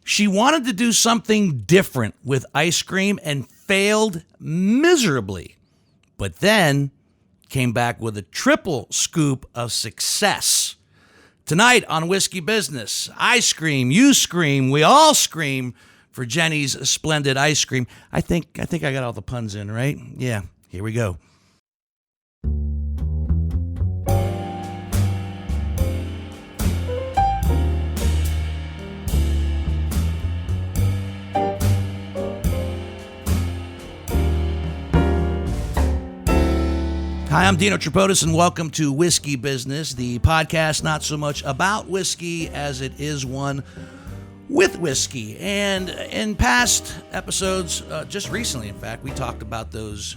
She wanted to do something different with ice cream and failed miserably, but then came back with a triple scoop of success. Tonight on Whiskey Business, I scream, you scream, we all scream for Jeni's splendid ice cream. I think I got all the puns in, right? Yeah, here we go. Hi, I'm Dino Tripodis, and welcome to Whiskey Business, the podcast not so much about whiskey as it is one with whiskey. And in past episodes, just recently, in fact, we talked about those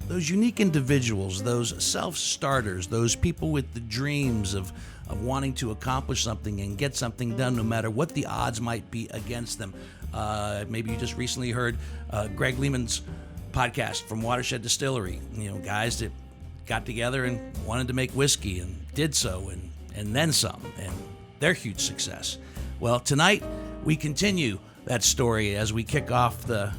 unique individuals, those self-starters, those people with the dreams of wanting to accomplish something and get something done no matter what the odds might be against them. Maybe you just recently heard Greg Lehman's podcast from Watershed Distillery, guys that got together and wanted to make whiskey and did so and then some, and their huge success. Well, tonight we continue that story as we kick off a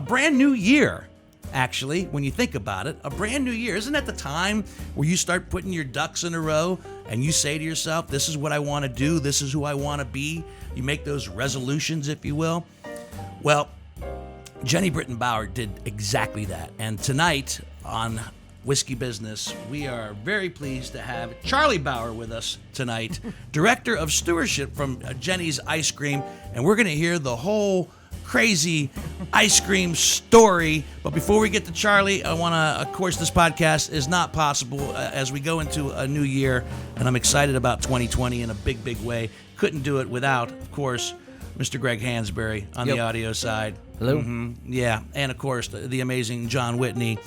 brand new year, actually, when you think about it. A brand new year. Isn't that the time where you start putting your ducks in a row and you say to yourself, this is what I want to do, this is who I want to be? You make those resolutions, if you will. Well, Jeni Bauer did exactly that. And tonight on Whiskey Business, we are very pleased to have CharlY Bauer with us tonight, Director of Stewardship from Jeni's Ice Cream, and we're going to hear the whole crazy ice cream story. But before we get to CharlY, I want to, of course, this podcast is not possible as we go into a new year, and I'm excited about 2020 in a big, big way. Couldn't do it without, of course, Mr. Greg Hansberry on the audio side. Hello. Yeah, and of course, the amazing John Whitney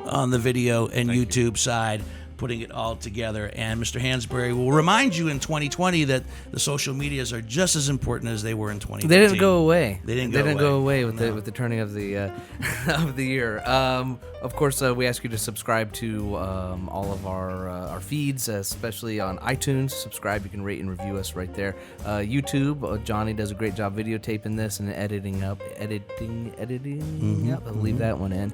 on the video and YouTube side, putting it all together. And Mr. Hansberry will remind you in 2020 that the social medias are just as important as they were in 2019. They didn't go away. They didn't go away with the turning of the of the year. Of course, we ask you to subscribe to all of our feeds, especially on iTunes. Subscribe. You can rate and review us right there. YouTube. Johnny does a great job videotaping this and editing. Yep, I'll leave that one in.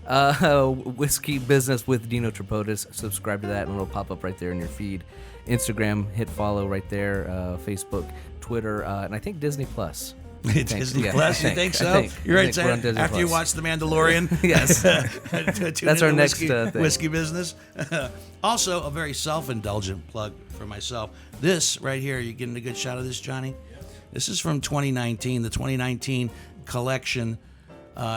Whiskey Business with Dino Tripodis. Subscribe to that and it'll pop up right there in your feed. Instagram, hit follow right there. Facebook, Twitter, and I think Disney Plus. Disney Plus, you think so? You're right, after you watch The Mandalorian. Yes. That's our next thing. Whiskey Business. Also, a very self-indulgent plug for myself. This right here, you getting a good shot of this, Johnny? This is from 2019, the 2019 collection.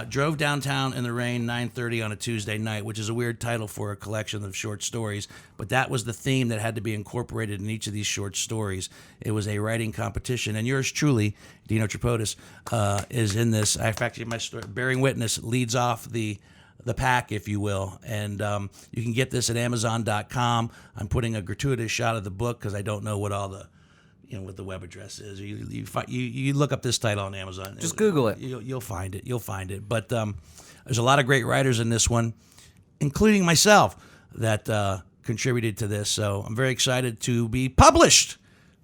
Drove downtown in the rain, 9:30 on a Tuesday night, which is a weird title for a collection of short stories, but that was the theme that had to be incorporated in each of these short stories. It was a writing competition, and yours truly, Dino Tripodis, is in this. In fact, my story, Bearing Witness, leads off the pack, if you will, and you can get this at Amazon.com. I'm putting a gratuitous shot of the book because I don't know what all the what the web address is. You look up this title on Amazon. Just Google it. You'll find it. You'll find it. But there's a lot of great writers in this one, including myself, that contributed to this. So I'm very excited to be published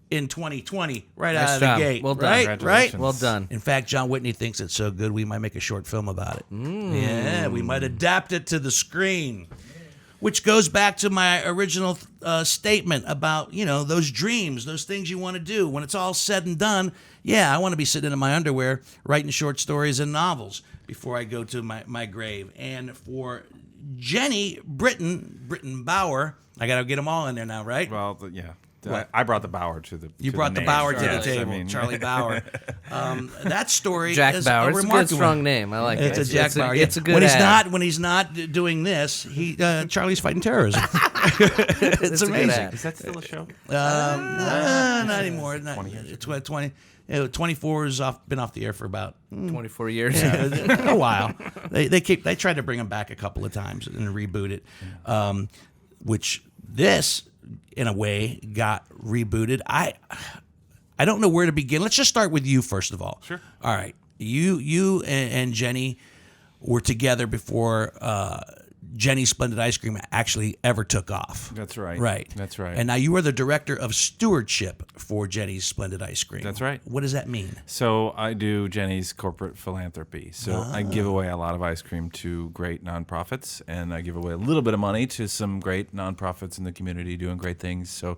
in 2020, right out of the gate. Well done. Right? Well done. In fact, John Whitney thinks it's so good we might make a short film about it. Yeah, we might adapt it to the screen. Which goes back to my original statement about, those dreams, those things you want to do. When it's all said and done, I want to be sitting in my underwear writing short stories and novels before I go to my grave. And for Jeni Bauer, I got to get them all in there now, right? Well, yeah. I brought the Bauer to the You brought the Bauer to the table, CharlY Bauer. That story Jack is Bauer. a remarkable. It's a good strong name. I like it. It's a Jack Bauer. It's a good when he's not doing this, CharlY's fighting terrorism. It's amazing. Is that still a show? Not anymore. 20. 24 has been off the air for about 24 years. A while. They tried to bring him back a couple of times and reboot it, which this, in a way, got rebooted. I don't know where to begin. Let's just start with you first of all. Sure. All right. You and Jeni were together before Jeni's Splendid Ice Cream actually ever took off. That's right. Right. That's right. And now you are the director of stewardship for Jeni's Splendid Ice Cream. That's right. What does that mean? So I do Jeni's corporate philanthropy. So I give away a lot of ice cream to great nonprofits, and I give away a little bit of money to some great nonprofits in the community doing great things. So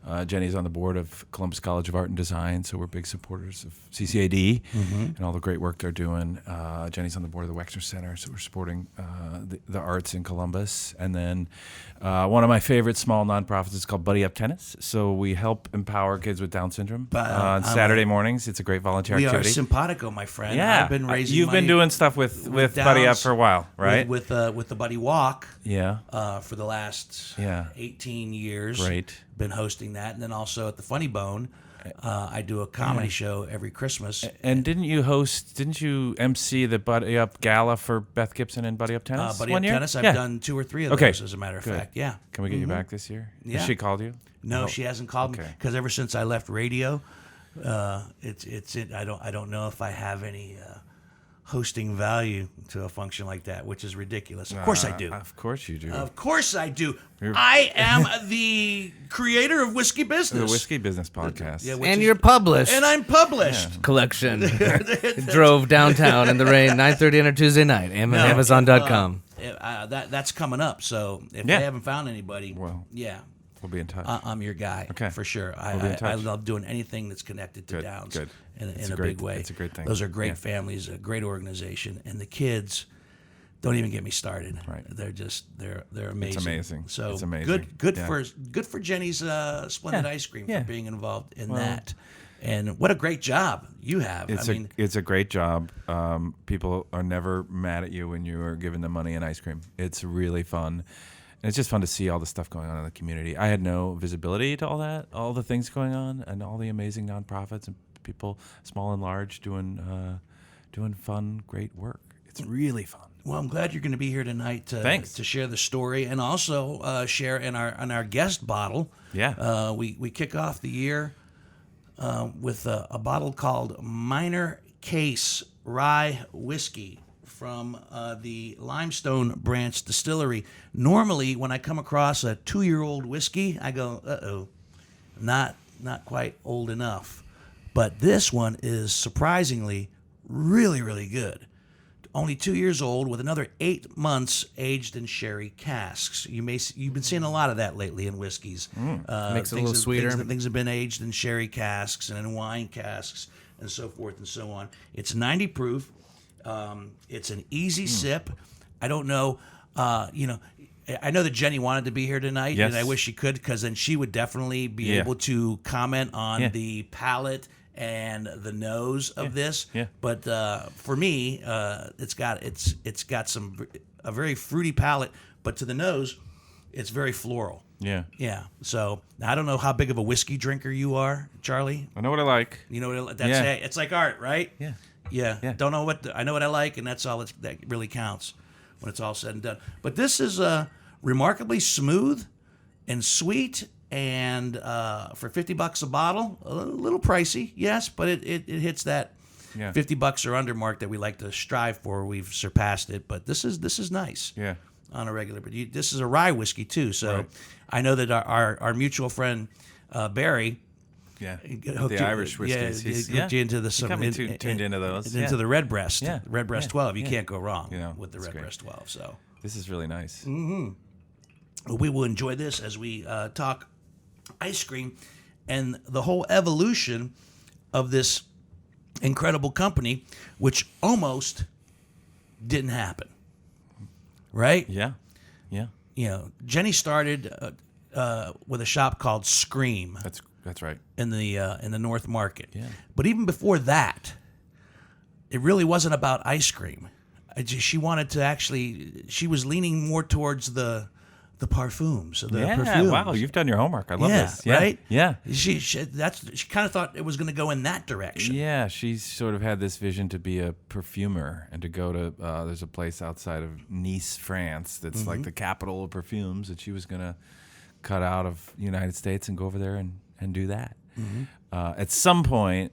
Jeni's on the board of Columbus College of Art and Design, so we're big supporters of CCAD and all the great work they're doing. Jeni's on the board of the Wexner Center, so we're supporting the arts in Columbus. And then one of my favorite small nonprofits is called Buddy Up Tennis. So we help empower kids with Down syndrome on Saturday mornings. It's a great volunteer We activity. are simpatico, my friend. Yeah, I've been raising you've been money doing stuff with Buddy Up Downs, for a while, right? With the Buddy Walk. Yeah. For the last 18 years. Great. Been hosting that. And then also at the Funny Bone, I do a comedy show every Christmas. And didn't you MC the Buddy Up Gala for Beth Gibson and Buddy Up Tennis Buddy one Up year? Tennis, I've done 2 or 3 of Okay. those, as a matter of Good. fact. Yeah. Can we get you back this year? Yeah. Has she called you? No, she hasn't called me Okay. because ever since I left radio, I don't know if I have any hosting value to a function like that, which is ridiculous. Of course I do. Of course you do. Of course I do. I am the creator of Whiskey Business. The Whiskey Business Podcast. Yeah, which And is- you're published. And I'm published. Collection. Drove downtown in the rain, 9:30 on a Tuesday night. Amazon.com. That's coming up. So if Yeah. they haven't found anybody, Well, yeah, we'll be in touch. I'm your guy Okay. for sure. We'll be in I touch. love doing anything that's connected to Good, Downs good. in It's a a great- big way. it's a great thing. Those are great Yeah. families, a great organization, and the kids. Don't even get me started. Right. They're amazing. amazing. So It's amazing. Good Yeah. for Jeni's Splendid Yeah. Ice Cream Yeah. for being involved in that. And what a great job you have. It's a great job. People are never mad at you when you are giving them money and ice cream. It's really fun. And it's just fun to see all the stuff going on in the community. I had no visibility to all that, all the things going on, and all the amazing nonprofits and people, small and large, doing fun, great work. It's really fun. Well, I'm glad you're going to be here tonight Thanks. to share the story and also share in our guest bottle. Yeah. We kick off the year with a bottle called Minor Case Rye Whiskey from the Limestone Branch Distillery. Normally, when I come across a 2-year-old whiskey, I go, uh-oh, not quite old enough. But this one is surprisingly really, really good. Only 2 years old with another 8 months aged in sherry casks. You've been seeing a lot of that lately in whiskeys. Makes it a little sweeter. Things have been aged in sherry casks and in wine casks and so forth and so on. It's 90 proof. It's an easy sip. I don't know. I know that Jeni wanted to be here tonight, Yes. and I wish she could, because then she would definitely be Yeah. able to comment on Yeah. the palate and the nose of this. Yeah. But for me, it's got a very fruity palate, but to the nose, it's very floral. Yeah. Yeah. So I don't know how big of a whiskey drinker you are, CharlY. I know what I like. You know what Yeah. it's like art, right? Yeah. Yeah. Yeah. Don't know I know what I like, and that's all that really counts when it's all said and done. But this is remarkably smooth and sweet, and for $50 a bottle, a little pricey, yes, but it hits that Yeah. $50 or under mark that we like to strive for. We've surpassed it, but this is nice. Yeah. On a regular, but this is a rye whiskey too. So Right. I know that our mutual friend Barry. Yeah. Hooked The you- Irish whiskeys. Yeah, hooked you into the He got me tuned into those. into Yeah. the Red Breast. Yeah. Red Breast Yeah. 12. You Yeah. can't go wrong You know, with the it's Red great. Breast 12. So This is really nice. we will enjoy this as we talk ice cream and the whole evolution of this incredible company, which almost didn't happen. Right? Yeah. Yeah. Jeni started with a shop called Scream That's right. in the North Market. Yeah. But even before that, it really wasn't about ice cream. She wanted to she was leaning more towards the parfums, the perfumes. Wow, you've done your homework. I love Yeah, this. Yeah. right? Yeah. She kind of thought it was going to go in that direction. Yeah, she sort of had this vision to be a perfumer and to go to, there's a place outside of Nice, France, that's like the capital of perfumes, that she was going to cut out of the United States and go over there and do that. At some point,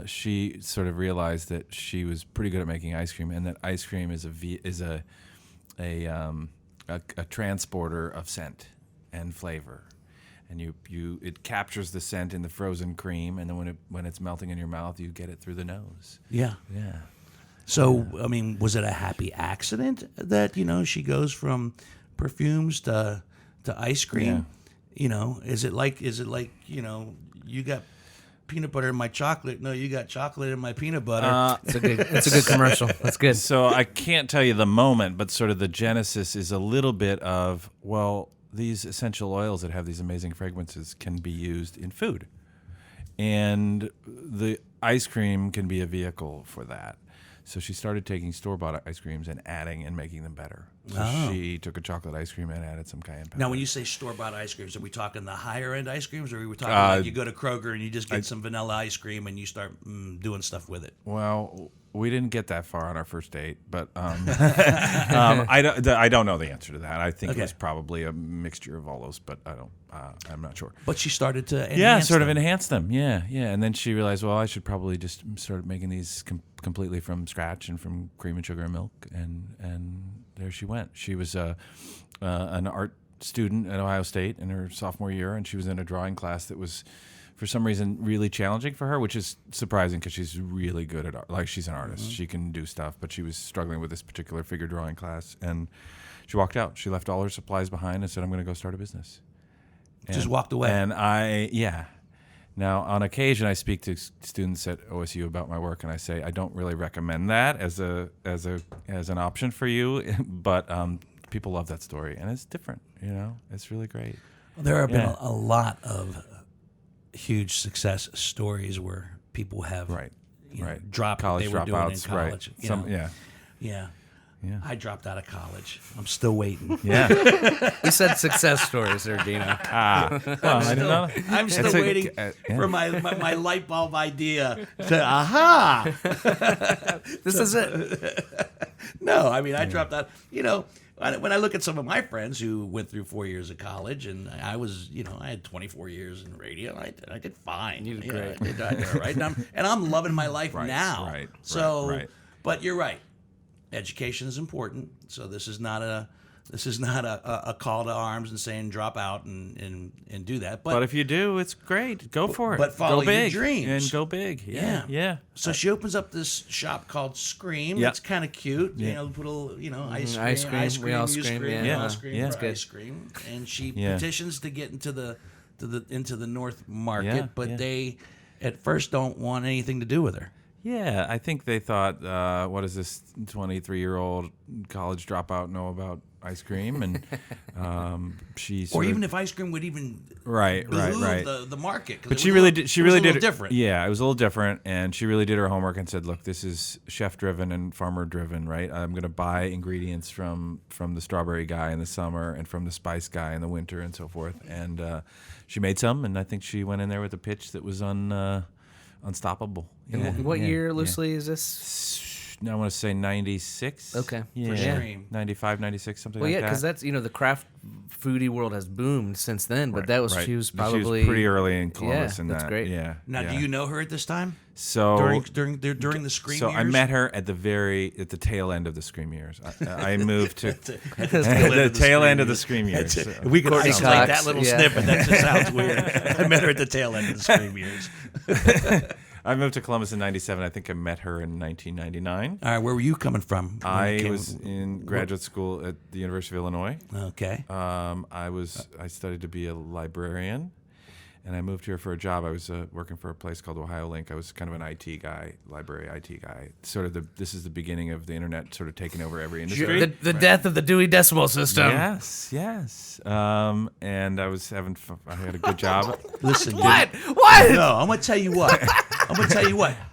she sort of realized that she was pretty good at making ice cream, and that ice cream is a transporter of scent and flavor. And it captures the scent in the frozen cream, and then when it's melting in your mouth, you get it through the nose. Yeah. Yeah. So, I mean, was it a happy accident that, she goes from perfumes to ice cream? Yeah. Is it like, you got peanut butter in my chocolate? No, you got chocolate in my peanut butter. It's a good commercial. That's good. So I can't tell you the moment, but sort of the genesis is a little bit of, well, these essential oils that have these amazing fragrances can be used in food. And the ice cream can be a vehicle for that. So she started taking store-bought ice creams and adding and making them better. So she took a chocolate ice cream and added some cayenne pepper. Now, when you say store-bought ice creams, are we talking the higher-end ice creams, or are we talking like you go to Kroger and you just get some vanilla ice cream and you start doing stuff with it? Well, we didn't get that far on our first date, but I don't know the answer to that. I think it was probably a mixture of all those, but I'm not sure. But she started to enhance enhance them. Yeah. And then she realized, well, I should probably just start making these completely from scratch and from cream and sugar and milk, and there she went. She was an art student at Ohio State in her sophomore year, and she was in a drawing class that was, for some reason, really challenging for her, which is surprising because she's really good at art. Like, she's an artist. Mm-hmm. She can do stuff, but she was struggling with this particular figure drawing class, and she walked out. She left all her supplies behind and said, I'm going to go start a business. Just walked away. And Now, on occasion, I speak to students at OSU about my work, and I say I don't really recommend that as an option for you, but people love that story, and it's different. It's really great. There have been a lot of huge success stories where people have dropped college what they were doing in dropouts, college. Right? Yeah. I dropped out of college. I'm still waiting. Yeah. You said success stories there, Dino. Well, I didn't know. I'm still waiting for my light bulb idea to, This is it. No, I mean, I dropped out. When I look at some of my friends who went through 4 years of college, and I was, I had 24 years in radio, I did fine. You did great. I did all right. And I'm loving my life now. Right. But you're right. Education is important. So this is not a call to arms and saying drop out and do that. But if you do, it's great. Go for it. But follow go big your dreams and go big. Yeah. So she opens up this shop called Scream. Yeah. It's kind of cute. Yeah. Put a little, Ice cream. We all scream. Yeah. Scream. Yeah. Ice cream. And she petitions to get into the North Market, but they at first don't want anything to do with her. Yeah, I think they thought, what does this 23-year-old college dropout know about ice cream? And or even if ice cream would even right. the market. But she really did. She really did. Different. Yeah, it was a little different, and she really did her homework and said, "Look, this is chef-driven and farmer-driven, right? I'm going to buy ingredients from the strawberry guy in the summer and from the spice guy in the winter and so forth." And she made some, and I think she went in there with a pitch that was unstoppable. What year loosely is this? I want to say 96. Okay. Yeah. 95, 96, something like that. Well, yeah, because that's, the craft foodie world has boomed since then, but that was, she was probably... She was pretty early in Columbus in that. That's great. Yeah. Now, do you know her at this time? So during the Scream years? So I met her at the tail end of the Scream years. I moved to the tail end of the Scream years. We could Courtney isolate Cox, that little snippet. That just sounds weird. I met her at the tail end of the Scream years. I moved to Columbus in 97. I think I met her in 1999. All right, where were you coming from? I was in graduate school at the University of Illinois. Okay. I studied to be a librarian, and I moved here for a job. I was working for a place called Ohio Link. I was kind of an IT guy, library IT guy. this is the beginning of the internet sort of taking over every industry. The death of the Dewey Decimal System. Yes. And I was I had a good job. Listen, What? No, I'm going to tell you what.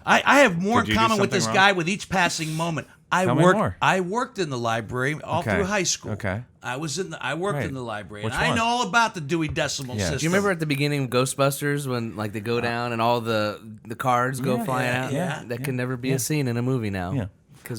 I have more in Did you do common with something this wrong? guy with each passing moment. Tell me more. I worked in the library all Okay. through high school. Okay. I worked Right. in the library, Which and I one? know all about the Dewey Decimal Yeah. System. Do you remember at the beginning of Ghostbusters when they go down and all the cards go flying out? yeah. That can never be a scene in a movie now. Yeah.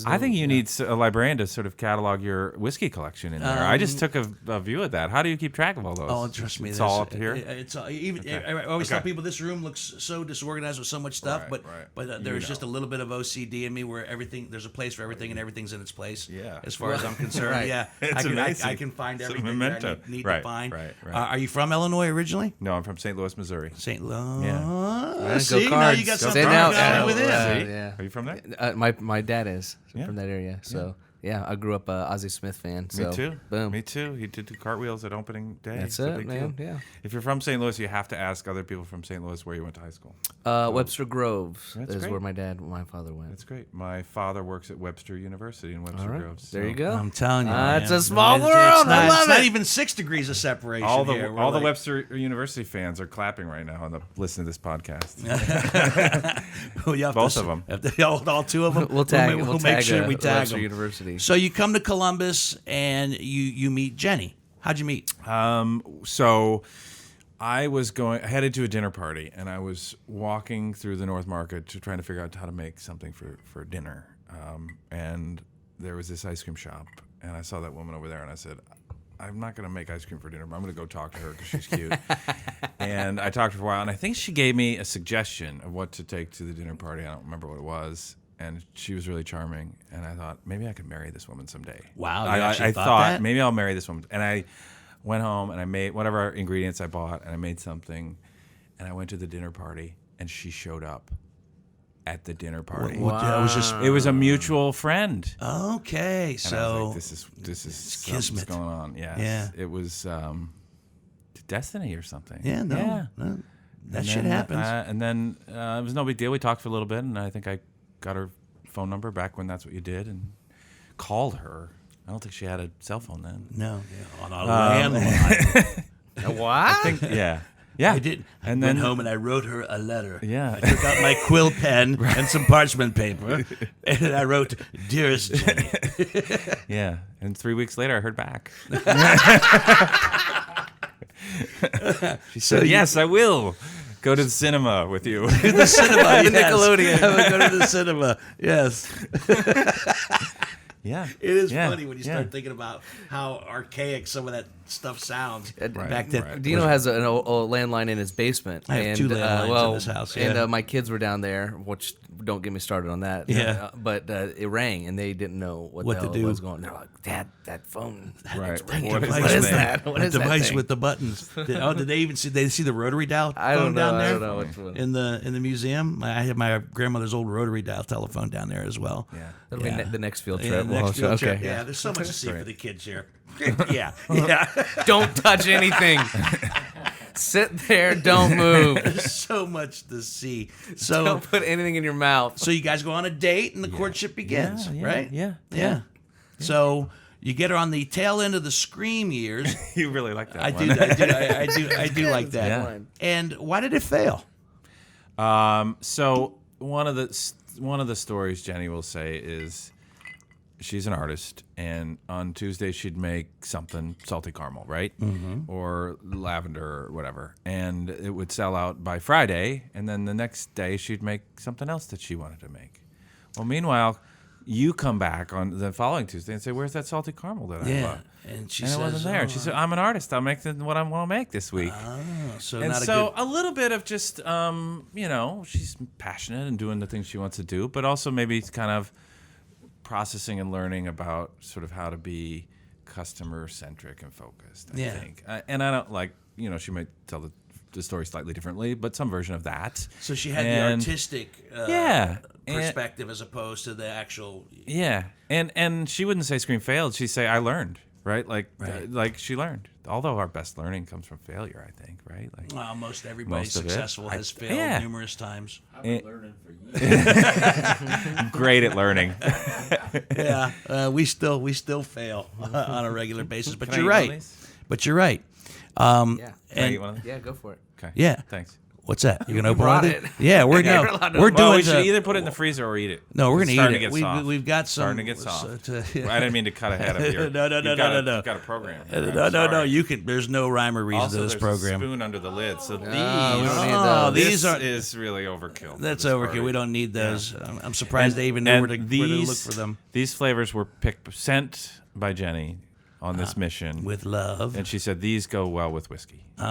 because I think you need a librarian to sort of catalog your whiskey collection in there. I just took a view of that. How do you keep track of all those? Oh, trust me, it's all up here. It's even. I always tell people this room looks so disorganized with so much stuff, Right, but there's just a little bit of OCD in me where there's a place for everything and everything's in its place. Yeah. As far as I'm concerned, Right. yeah, It's amazing. I can find It's a everything that memento. I need Right, to find. right. Are you from Illinois originally? No, I'm from St. Louis, Missouri. St. Louis. Go See, now Cards. you got Go something Cards. going with See? it. Yeah. Are you from there? My dad is Yeah. from that area, so yeah, I grew up a Ozzie Smith fan. So, Me too. Boom. Me too. He did do cartwheels at opening day. That's It's a it, big man. deal. Yeah. If you're from St. Louis, you have to ask other people from St. Louis where you went to high school. Webster Groves That's is great. where my father went. That's great. My father works at Webster University in Webster All right. Groves. There so you go. I'm telling you, It's man. a small It's world. not, I love it's not it. even 6 degrees of separation. All the here. We're all the like- Webster University fans are clapping right now and listening to this podcast. Well, you have Both to- of 'em. have to- all 2 of them. We'll tag. We'll We'll make tag, sure we tag Webster them. University. So you come to Columbus and you meet Jeni. How'd you meet? So I was headed to a dinner party, and I was walking through the North Market trying to figure out how to make something for dinner. And there was this ice cream shop, and I saw that woman over there, and I said, I'm not going to make ice cream for dinner, but I'm going to go talk to her because she's cute. And I talked to her for a while, and I think she gave me a suggestion of what to take to the dinner party. I don't remember what it was. And she was really charming, and I thought maybe I could marry this woman someday. Wow, you I actually thought thought that? maybe I'll marry this woman, and I went home and I made whatever ingredients I bought, and I made something, and I went to the dinner party, and she showed up at the dinner party. It was a mutual friend. Okay, And I so was like, this is something's kismet. going on. Yes. Yeah. It was destiny or something. yeah, no, that shit happens. And then it was no big deal. We talked for a little bit, and I think I got her phone number back when that's what you did, and called her. I don't think she had a cell phone then. No, on a landline. What? Yeah. I did. And Went then home and I wrote her a letter. Yeah. I took out my quill pen and some parchment paper, and I wrote, "Dearest Jeni." Yeah. And 3 weeks later, I heard back. She said, "Yes, I will go to the cinema with you." The cinema, yes. Nickelodeon. I would go to the cinema. Yes. Yeah. It is Yeah. funny when you Yeah. start thinking about how archaic some of that stuff sounds Right, back then. right. Dino has an old landline in his basement. I have and, 2 landlines in well, this house, And yeah. my kids were down there, which don't get me started on that. Yeah. But it rang, and they didn't know what the to hell do. was going on. They're like, Dad, that phone. Right. It's ringing. What is What is that? that? What That is that device thing? with the buttons. Did they even see? They see the rotary dial I phone don't know. down I there? don't know which one. In the museum. I have my grandmother's old rotary dial telephone down there as well. Yeah. That'll Yeah. be the next field Yeah, trip. the next Well, field trip. okay. Yeah, there's so much to see Right. for the kids here. Yeah, yeah. Don't touch anything. Sit there. Don't move. There's so much to see. So, Don't put anything in your mouth. so you guys go on a date and the courtship begins, Yeah, right? yeah, yeah. So you get her on the tail end of the scream years. You really like that I one. do I do like that. Yeah. And why did it fail? So one of the stories Jeni will say is she's an artist, and on Tuesday she'd make something salty caramel, right? Mm-hmm. Or lavender or whatever, and it would sell out by Friday, and then the next day she'd make something else that she wanted to make. Well, meanwhile, you come back on the following Tuesday and say, "Where's that salty caramel that I bought?" And she And says, it wasn't there. And she said, "I'm an artist. I'll make what I want to make this week." so And not so a good. a little bit of just, she's passionate and doing the things she wants to do, but also maybe it's kind of processing and learning about sort of how to be customer centric and focused, I Yeah. think. And I don't like, she might tell the story slightly differently, but some version of that. So she had And- the artistic Yeah. And- perspective as opposed to the actual. Yeah. And she wouldn't say Scream failed. She'd say, I learned, right? Like she learned. Although our best learning comes from failure, I think, right? Like, Well, most everybody Most of it. successful has failed yeah. numerous times. I've been learning for years. great at learning. Yeah, we still fail on a regular basis. But Can I you're eat one of right. these? But you're right. Yeah. Can I And eat one of these? Yeah, go for it. Okay. yeah, Thanks. What's that? You're gonna open brought one? it. Yeah, we're Yeah, no, you're allowed to we're open doing. Well, we should the- either put it in the freezer or eat it. no, we're It's gonna starting eat to it. get soft. We've got some. Starting to get soft. to- I didn't mean to cut ahead of you. No. You've got a program. No. You can. There's no rhyme or reason Also, to this there's program. a spoon under the lid, so these. we don't need Oh, those. these this are. is really overkill. for That's this overkill. party. We don't need those. I'm surprised they even knew where to look for them. These flavors were sent by Jeni on this mission, With love. and she said these go well with whiskey. Well,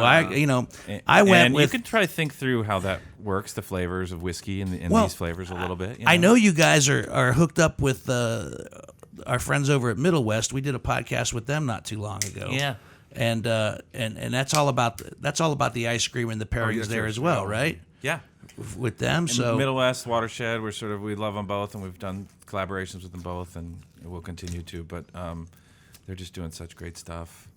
I And, went and with. you could try to think through how that works, the flavors of whiskey and Well, these flavors a little bit. I know you guys are hooked up with our friends over at Middle West. We did a podcast with them not too long ago. Yeah. And that's all about the ice cream and the pairings that's there right. as well, right? Yeah. With them, so Middle West, Watershed, we love them both, and we've done collaborations with them both, and we'll continue to. But they're just doing such great stuff,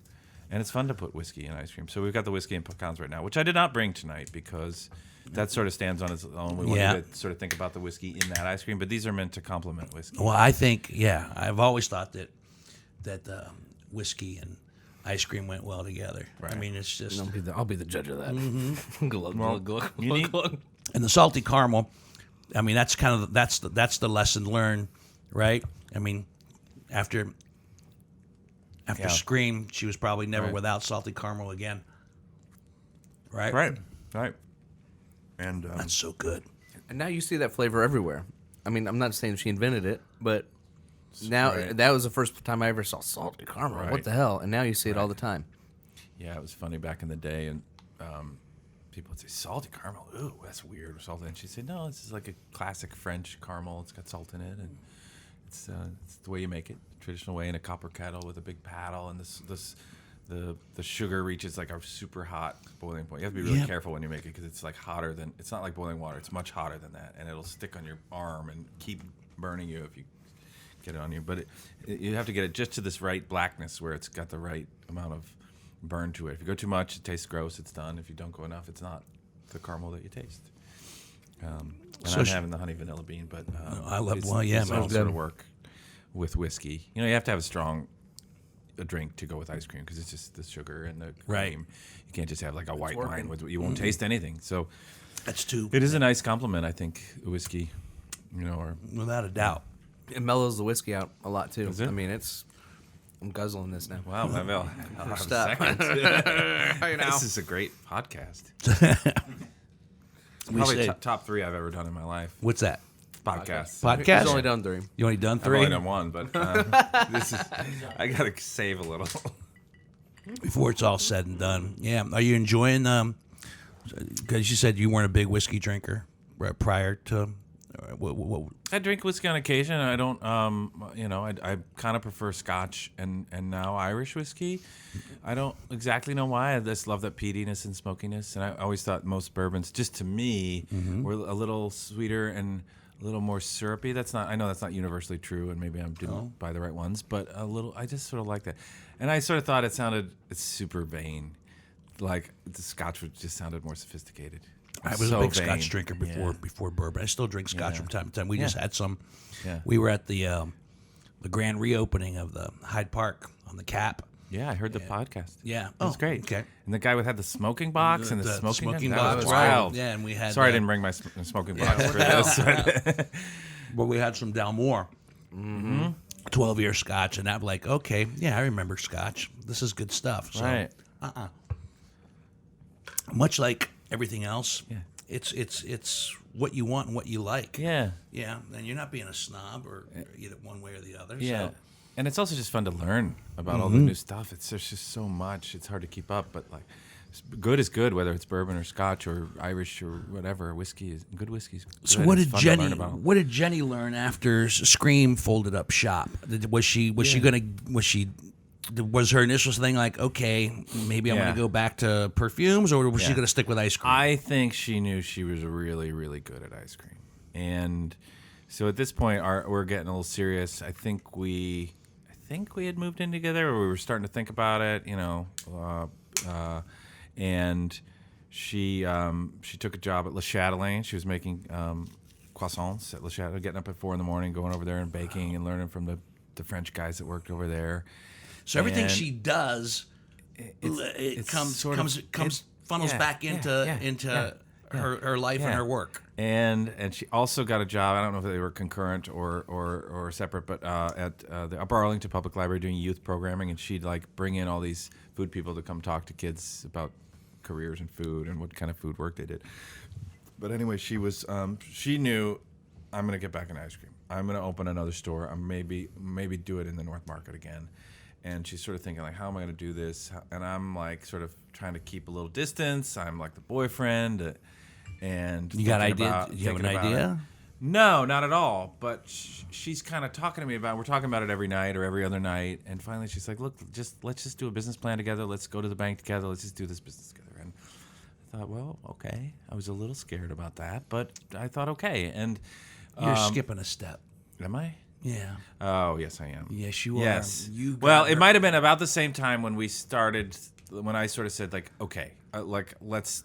and it's fun to put whiskey in ice cream. So we've got the whiskey and pecans right now, which I did not bring tonight because that sort of stands on its own. We wanted to sort of think about the whiskey in that ice cream, but these are meant to complement whiskey. well, I think I've always thought that whiskey and ice cream went well together. I mean, it's just I'll be the judge of that. Glug, glug, glug, you glug, need- glug. and the salty caramel. I mean, that's kind of that's the lesson learned, right? I mean, after Yeah. Scream, she was probably never Right. without salty caramel again. Right? Right. And That's so good. And now you see that flavor everywhere. I mean, I'm not saying she invented it, but now Right. that was the first time I ever saw salty caramel. What Right. the hell? And now you see it all the time. yeah, it was funny back in the day, and people would say salty caramel. Ooh, that's weird. Or salty. And she'd say, no, this is like a classic French caramel. It's got salt in it, and it's the way you make it, traditional way, in a copper kettle with a big paddle, and the sugar reaches like a super hot boiling point. You have to be really careful when you make it because it's like hotter than. It's not like boiling water. It's much hotter than that, and it'll stick on your arm and keep burning you if you get it on you. But you have to get it just to this right blackness where it's got the right amount of burn to it. If you go too much, it tastes gross. It's done. If you don't go enough, it's not the caramel that you taste. And So I'm sh- having the honey vanilla bean, but I love- these- well, yeah, these mine's all good. sort of work with whiskey. You know, you have to have a drink to go with ice cream because it's just the sugar and the cream. Right. You can't just have like a white working. wine with you won't taste anything. So That's too, it is a nice compliment, I think, whiskey. You know, or without a doubt. It mellows the whiskey out a lot too. Is it? I mean, I'm guzzling this now. wow, maybe I'll have a Stop. second. You know. This is a great podcast. We Probably say, top 3 I've ever done in my life. what's that? Podcasts. Podcast? He's only done 3. You only done I've 3? only done 1, but this is. I gotta save a little. Before it's all said and done. Yeah. Are you enjoying? Because you said you weren't a big whiskey drinker prior to. What, I drink whiskey on occasion. I don't. I kind of prefer Scotch and now Irish whiskey. I don't exactly know why. I just love that peatiness and smokiness. And I always thought most bourbons, just to me, were a little sweeter and a little more syrupy. I know that's not universally true, and maybe I didn't buy the right ones, but a little. I just sort of like that. And I sort of thought it's super vain. Like the Scotch just sounded more sophisticated. I was So a big vain. Scotch drinker Yeah. before bourbon. I still drink Scotch Yeah. from time to time. We just had some. Yeah. We were at the grand reopening of the Hyde Park on the Cap. Yeah, I heard the podcast. Yeah. It was great. Okay. And the guy had the smoking box and the smoking gun, that box, was right. wild. Yeah, and we had. Sorry, I didn't bring my smoking box for this. But we had some Dalmore. 12-year Scotch, and I'm like, okay, yeah, I remember Scotch. This is good stuff. So, Right. much like everything else, Yeah. it's what you want and what you like. Yeah. Yeah, and you're not being a snob or either one way or the other. Yeah. So. And it's also just fun to learn about all the new stuff. There's just so much. It's hard to keep up, but like good is good, whether it's bourbon or Scotch or Irish or whatever. Whiskey is good. Whiskey's good. So what It's did fun to learn about. What did Jeni learn after Scream folded up shop? Was her initial thing like, okay, maybe I want Yeah. to go back to perfumes, or was she Yeah. going to stick with ice cream? I think she knew she was really, really good at ice cream. And so at this point, we're getting a little serious. I think we had moved in together, or we were starting to think about it, and she took a job at Le Chatelaine. She was making croissants at Le Chatelaine, getting up at 4 a.m, going over there and baking and learning from the French guys that worked over there. So everything And she does, it's comes funnels back into her life and her work. And she also got a job. I don't know if they were concurrent or separate, but at the Upper Arlington Public Library doing youth programming, and she'd like bring in all these food people to come talk to kids about careers in food and what kind of food work they did. But anyway, she was she knew, I'm going to get back in ice cream. I'm going to open another store. I'm maybe do it in the North Market again. And she's sort of thinking like, how am I going to do this? And I'm like sort of trying to keep a little distance. I'm like the boyfriend. And you got idea? You have an idea? No, not at all. But she's kind of talking to me about. We're talking about it every night or every other night. And finally, she's like, "Look, let's just do a business plan together. Let's go to the bank together. Let's just do this business together." And I thought, well, okay. I was a little scared about that, but I thought, okay. And you're skipping a step. Am I? Yeah. Oh, yes, I am. Yes, you are. Yes. You well, it might have been about the same time when we started. When I sort of said like, okay, like let's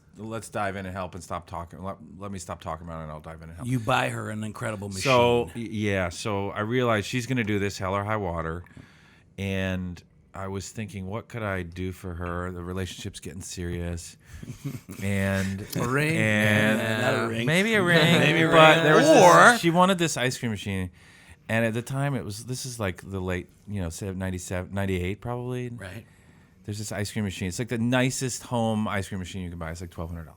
dive in and help and stop talking. Let me stop talking about it and I'll dive in and help. You buy her an incredible machine. So I realized she's going to do this hell or high water, and I was thinking, what could I do for her? The relationship's getting serious, and a ring, and not a ring. Maybe a ring, maybe a but ring. there was Or she wanted this ice cream machine, and at the time this is like the late 97, 98 probably. Right. There's this ice cream machine. It's like the nicest home ice cream machine you can buy. It's like $1,200,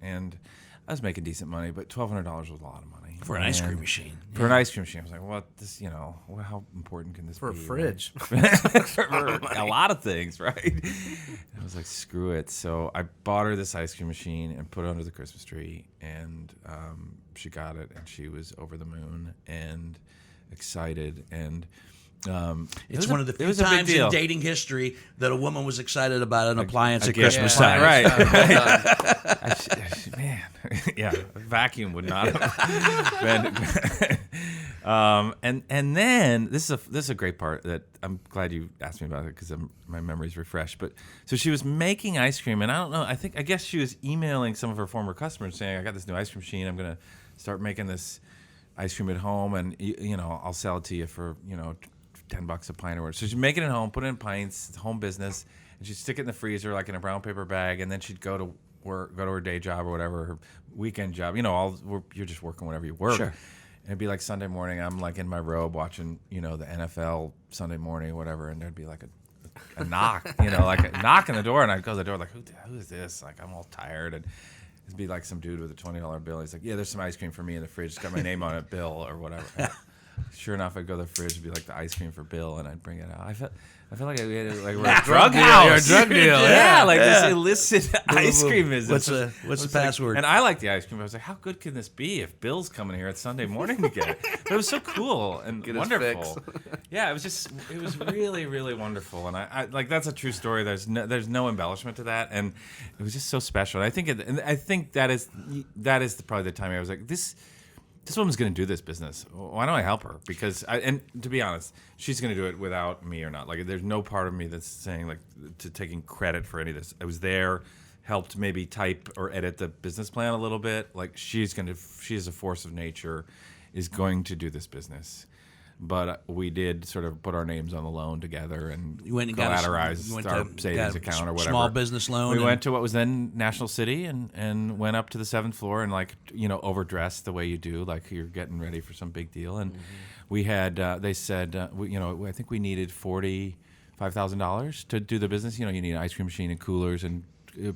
and I was making decent money, but $1,200 was a lot of money for an ice cream machine. For an ice cream machine, I was like, "What this? How important can this For be?" a fridge. Right? for a lot of things, right? I was like, "Screw it!" So I bought her this ice cream machine and put it under the Christmas tree, and she got it, and she was over the moon and excited, and. It's one of the few times in dating history that a woman was excited about an appliance at Christmas time. time. Right. Man, yeah, a vacuum would not have been. And then this is a great part that I'm glad you asked me about it because my memory's refreshed. But so she was making ice cream, and I don't know. I guess she was emailing some of her former customers saying, "I got this new ice cream machine. I'm gonna start making this ice cream at home, and I'll sell it to you for $10 a pint or whatever." So she'd make it at home, put it in pints, home business, and she'd stick it in the freezer like in a brown paper bag, and then she'd go to work, go to her day job or whatever, her weekend job. You're just working whenever you work. Sure. And it'd be like Sunday morning, I'm like in my robe watching, the NFL Sunday morning or whatever, and there'd be like a knock, like a knock on the door, and I'd go to the door like, who is this? Like, I'm all tired, and it'd be like some dude with a $20 bill. He's like, yeah, there's some ice cream for me in the fridge. It's got my name on it, Bill, or whatever. Sure enough, I'd go to the fridge, it'd be like the ice cream for Bill, and I'd bring it out. I felt like we're a drug house. You're a drug deal. Yeah, like this illicit ice cream business. What's the password? And I like the ice cream. I was like, how good can this be if Bill's coming here at Sunday morning to get it? But it was so cool and wonderful. Yeah, it was really, really wonderful. And I like, that's a true story. There's no embellishment to that, and it was just so special. And I think that is probably the time I was like, this woman's going to do this business. Why don't I help her? Because and to be honest, she's going to do it without me or not. Like, there's no part of me that's saying like to taking credit for any of this. I was there, helped maybe type or edit the business plan a little bit. Like, she is a force of nature, is going to do this business. But we did sort of put our names on the loan together and collateralize our savings account or whatever. Small business loan. We went to what was then National City and went up to the 7th floor and overdressed the way you do, like you're getting ready for some big deal. And we had they said I think we needed $45,000 to do the business. You need an ice cream machine and coolers and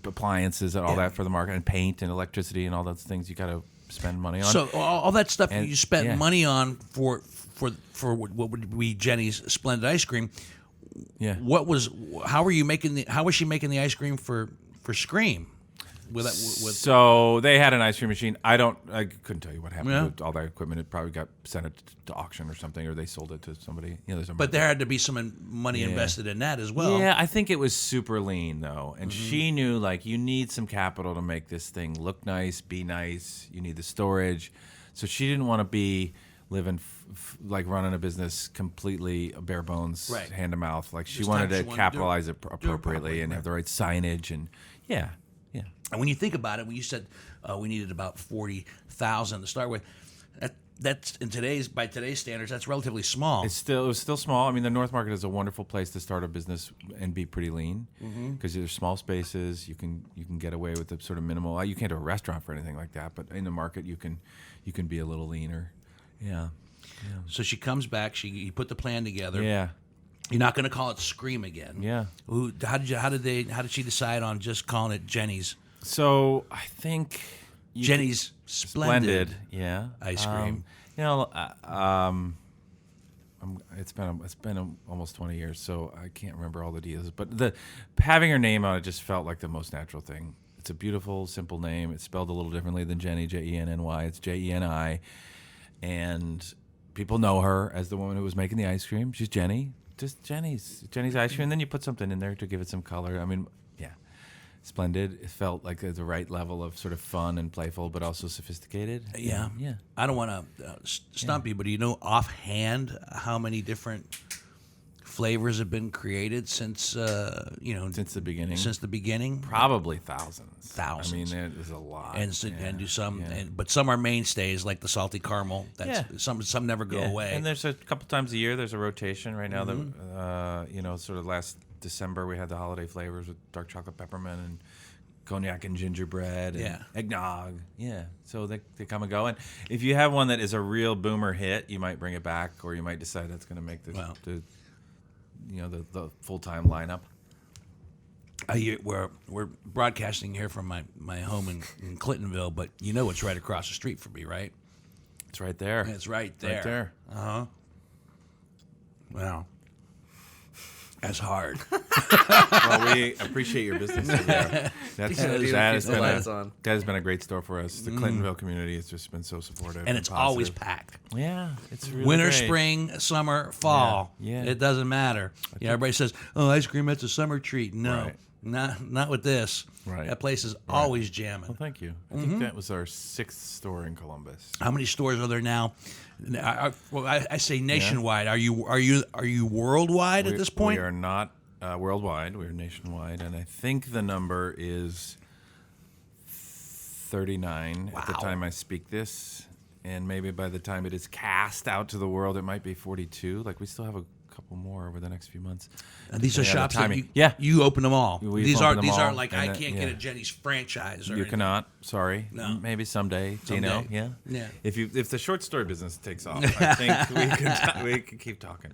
appliances and all that for the market, and paint and electricity and all those things you got to spend money on. So all that stuff you spent money on for what would be Jeni's Splendid Ice Cream. Yeah. How was she making the ice cream for Scream? So they had an ice cream machine. I couldn't tell you what happened with all that equipment. It probably got sent to auction or something, or they sold it to somebody. But there had to be some money invested in that as well. Yeah, I think it was super lean though, and she knew like you need some capital to make this thing look nice, be nice. You need the storage, so she didn't want to be living like running a business completely bare bones, hand to mouth. Like she wanted to capitalize it appropriately and have the right signage and yeah. And when you think about it, when you said we needed about $40,000 to start with, that's by today's standards, that's relatively small. It was still small. I mean, the North Market is a wonderful place to start a business and be pretty lean because there's small spaces. You can get away with the sort of minimal. You can't do a restaurant for anything like that, but in the market you can be a little leaner. Yeah. So she comes back. You put the plan together. Yeah. You're not going to call it Scream again. Yeah. How did she decide on just calling it Jeni'S? So I think Jeni'S Splendid. Yeah. Ice cream. It's been almost 20 years, so I can't remember all the details. But having her name on it just felt like the most natural thing. It's a beautiful, simple name. It's spelled a little differently than Jeni, Jenny. It's Jeni, and people know her as the woman who was making the ice cream. She's Jeni, just Jeni's ice cream. And then you put something in there to give it some color. I mean, yeah, Splendid. It felt like the right level of sort of fun and playful, but also sophisticated. Yeah. I don't want to stump you, but do you know offhand how many different flavors have been created since Since the beginning. Since the beginning, Probably thousands. Thousands. I mean, there's a lot. and do some, but some are mainstays like the salty caramel. Some never go away. And there's a couple times a year. There's a rotation right now. Sort of last December we had the holiday flavors with dark chocolate peppermint and cognac and gingerbread and eggnog. Yeah, so they come and go. And if you have one that is a real boomer hit, you might bring it back, or you might decide that's going to make the full-time lineup. We're broadcasting here from my home in Clintonville, but you know it's right across the street from me, right? It's right there. It's right there. Right there. Wow. That's hard. Well, we appreciate your business. That has been a great store for us. The Clintonville community has just been so supportive. And it's positive. always packed. Yeah, it's really winter, great. spring, summer, fall. Yeah. It doesn't matter. Everybody says, "Oh, ice cream, that's a summer treat." No, not with this. Right. That place is always jamming. Well, thank you. I think that was our 6th store in Columbus. How many stores are there now? I say nationwide. Are you worldwide at this point? We are not worldwide. We are nationwide, and I think the number is 39 at the time I speak this, and maybe by the time it is cast out to the world, it might be 42. Like, we still have a couple more over the next few months. And these are shops that you open them all. These aren't like I can't get a Jeni's franchise. Or you anything. cannot. Sorry. No. Maybe someday. Dino. Yeah. If the short story business takes off, I think we could keep talking.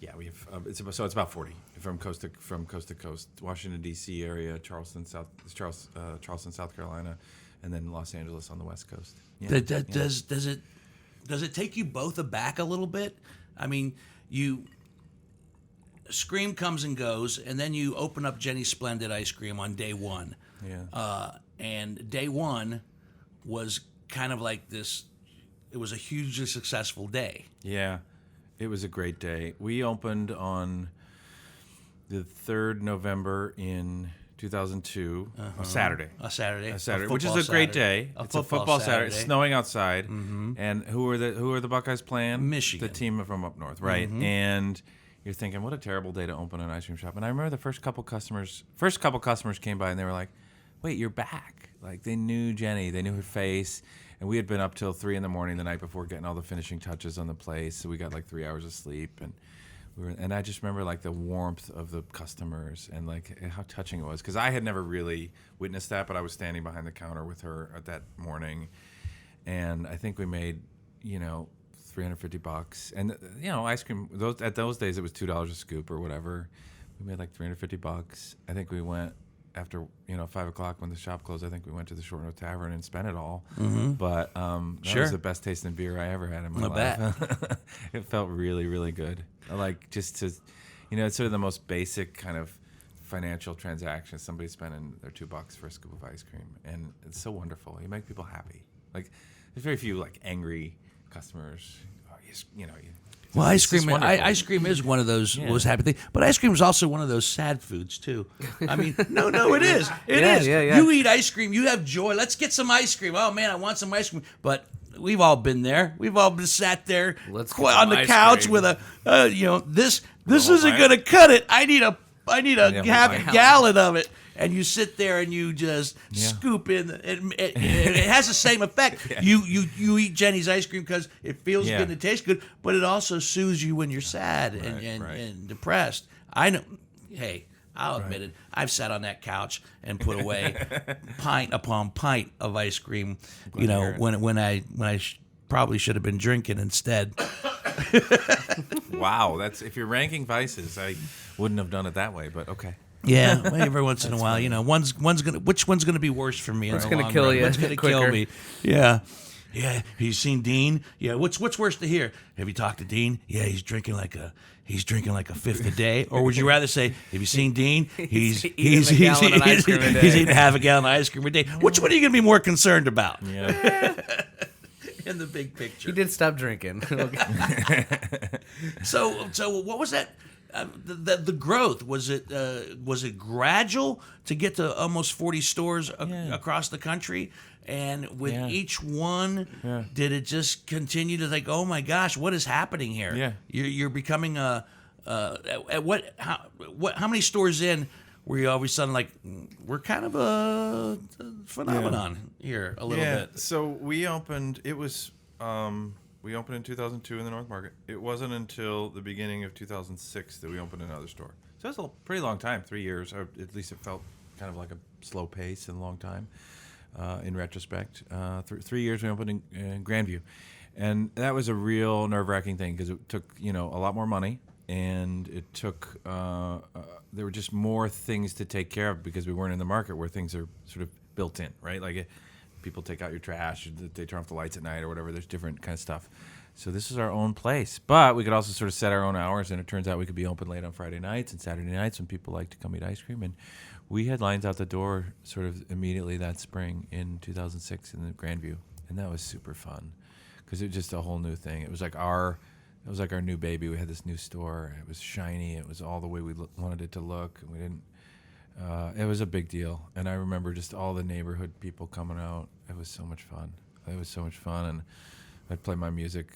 Yeah, we have. It's about 40 from coast to coast. Washington D.C. area, Charleston, South Carolina, and then Los Angeles on the West Coast. Yeah. Does it take you both aback a little bit? I mean, Scream comes and goes, and then you open up Jeni's Splendid ice cream on day one. Yeah. And day one was kind of like this. It was a hugely successful day. Yeah. It was a great day. We opened on the 3rd November in 2002, a Saturday. A Saturday, Which is a great day. It's a football Saturday. It's snowing outside. Mm-hmm. And who are the Buckeyes playing? Michigan. The team from up north, right? Mm-hmm. And you're thinking, what a terrible day to open an ice cream shop. And I remember the first couple customers came by and they were like, "Wait, you're back!" Like, they knew Jeni, they knew her face. And we had been up till 3 a.m. the night before getting all the finishing touches on the place. So we got like 3 hours of sleep, and I just remember like the warmth of the customers and like how touching it was, because I had never really witnessed that, but I was standing behind the counter with her at that morning, and I think we made $350, and ice cream at those days it was $2 a scoop or whatever. We made like $350. I think we went. After 5 o'clock when the shop closed, I think we went to the Short Note Tavern and spent it all. Mm-hmm. But that was the best tasting beer I ever had in my life. It felt really, really good. Like, just to, it's sort of the most basic kind of financial transaction. Somebody spending their $2 for a scoop of ice cream, and it's so wonderful. You make people happy. Like, there's very few like angry customers. Well, ice cream is one of those happy things, but ice cream is also one of those sad foods too. I mean, no, it is. It is. Yeah. You eat ice cream, you have joy. Let's get some ice cream. Oh man, I want some ice cream. But we've all been there. We've all been sat there on the couch with a, this isn't going to cut it. I need a half gallon of it. and you sit there and you just scoop in. It has the same effect. You eat Jeni's ice cream because it feels good and it tastes good, but it also soothes you when you're sad and depressed. I know. Hey, I'll admit it. I've sat on that couch and put away pint upon pint of ice cream. When I probably should have been drinking instead. Wow, that's if you're ranking vices, I wouldn't have done it that way, but okay. Yeah, well, every once in a while, which one's gonna be worse for me? What's gonna kill you? What's gonna kill me? Yeah. Yeah, have you seen Dean? Yeah, what's worse to hear? Have you talked to Dean? Yeah, he's drinking like a fifth a day. Or would you rather say, have you seen Dean? He's eating half a gallon of ice cream a day. Which one are you gonna be more concerned about? Yeah. In the big picture. He did stop drinking. So what was that? The growth, was it gradual to get to almost 40 stores across the country? And with each one, did it just continue to think, oh my gosh, what is happening here? Yeah. You're becoming how many stores in were you all of a sudden like, we're kind of a phenomenon here a little bit? So we opened, we opened in 2002 in the North Market. It wasn't until the beginning of 2006 that we opened another store. So that's a pretty long time, 3 years, or at least it felt kind of like a slow pace and a long time in retrospect. 3 years we opened in Grandview. And that was a real nerve-wracking thing because it took, a lot more money. And it took, there were just more things to take care of because we weren't in the market where things are sort of built in, right? Like people take out your trash, or they turn off the lights at night or whatever. There's different kind of stuff. So this is our own place. But we could also sort of set our own hours, and it turns out we could be open late on Friday nights and Saturday nights when people like to come eat ice cream. And we had lines out the door sort of immediately that spring in 2006 in the Grandview. And that was super fun because it was just a whole new thing. It was like our new baby. We had this new store. It was shiny. It was all the way we wanted it to look. And we didn't. It was a big deal. And I remember just all the neighborhood people coming out. It was so much fun. And I'd play my music,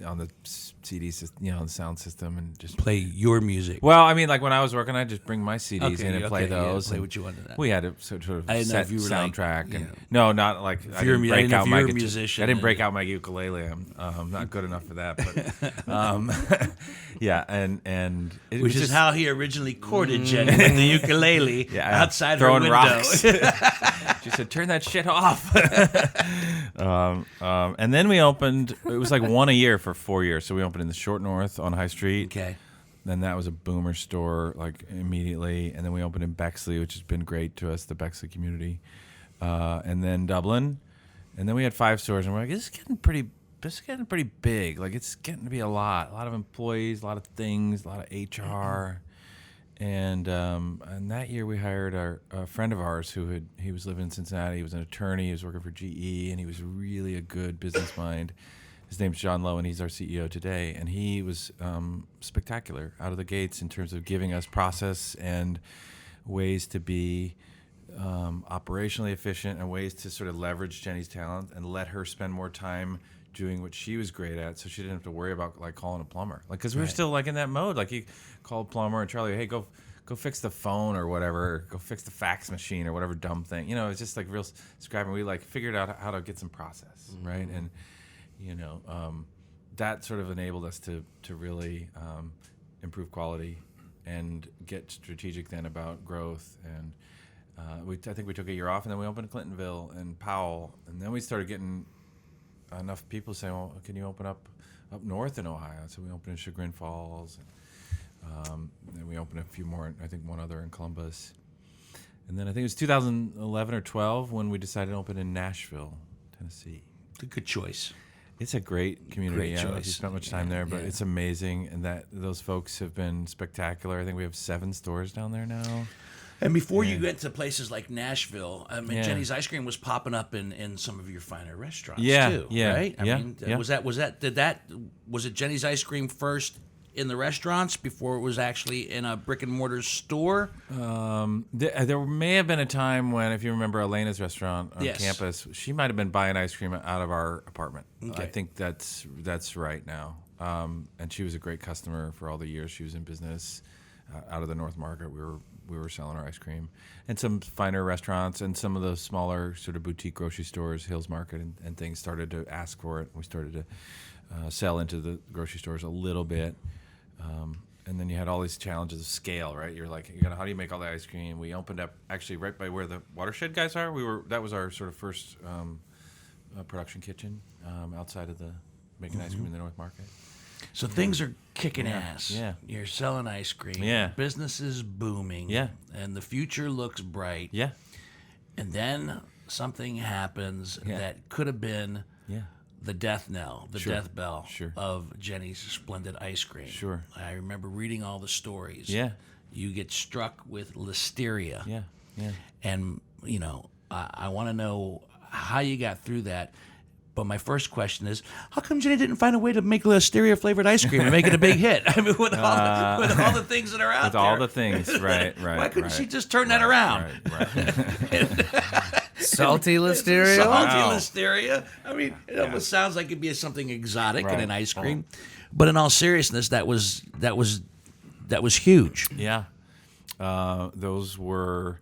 on the CD system, on the sound system, and just play your music. Well, I mean, like when I was working, I'd just bring my CDs in and play those. Play what you wanted. We had a sort of I didn't know set if you were soundtrack. like, no, not like I didn't break out my musician. I didn't break out my ukulele. I'm not good enough for that. But yeah, and it which was is how he originally courted Jeni with the ukulele outside her window. Rocks. She said, "Turn that shit off." And then we opened. It was like one a year for 4 years. So we opened in the Short North on High Street. Okay. Then that was a boomer store, like immediately. And then we opened in Bexley, which has been great to us, the Bexley community. And then Dublin. And then we had 5 stores, and we're like, this is getting pretty big. Like it's getting to be a lot of employees, a lot of things, a lot of HR. And that year we hired a friend of ours he was living in Cincinnati. He was an attorney. He was working for GE, and he was really a good business mind. His name's John Lowe, and he's our CEO today. And he was spectacular out of the gates in terms of giving us process and ways to be operationally efficient and ways to sort of leverage Jeni's talent and let her spend more time doing what she was great at, so she didn't have to worry about like calling a plumber. Like, because we were still like in that mode. Like, you call a plumber and CharlY, hey, go fix the phone or whatever, go fix the fax machine or whatever dumb thing. It's just like real scrapping. We like figured out how to get some process, right? And that sort of enabled us to really improve quality and get strategic then about growth. And I think we took a year off, and then we opened in Clintonville and Powell, and then we started getting enough people saying, well, can you open up north in Ohio? So we opened in Chagrin Falls, and then we opened a few more, I think one other in Columbus. And then I think it was 2011 or 12 when we decided to open in Nashville, Tennessee. It's a good choice. It's a great community. Great I don't know if choice. you spent much time there, but it's amazing, and that those folks have been spectacular. I think we have 7 stores down there now. And before you get to places like Nashville, I mean, Jeni's ice cream was popping up in some of your finer restaurants too, right? I mean, was it Jeni's ice cream first in the restaurants before it was actually in a brick and mortar store? There may have been a time when, if you remember Elena's restaurant on campus, she might have been buying ice cream out of our apartment. Okay. I think that's right now. And she was a great customer for all the years she was in business out of the North Market. We were we were selling our ice cream, and some finer restaurants and some of the smaller sort of boutique grocery stores, Hills Market and things started to ask for it. We started to sell into the grocery stores a little bit. And then you had all these challenges of scale, right? You're like, how do you make all the ice cream? We opened up actually right by where the Watershed guys are. That was our sort of first production kitchen outside of the making ice cream in the North Market. So things are kicking ass. Yeah. You're selling ice cream. Yeah. Business is booming. Yeah. And the future looks bright. Yeah. And then something happens Yeah. that could have been Yeah. the death knell, the Sure. death bell Sure. of Jeni's splendid ice cream. Sure. I remember reading all the stories. Yeah. You get struck with listeria. Yeah. Yeah. And, I want to know how you got through that. But my first question is, how come Jeni didn't find a way to make listeria-flavored ice cream and make it a big hit? I mean, with all the things that are out there. With all the things, right. Why couldn't she just turn that around? Right. Salty listeria. Salty Wow. listeria. I mean, it almost sounds like it'd be something exotic in Right. an ice cream. But in all seriousness, that was huge. Yeah, those were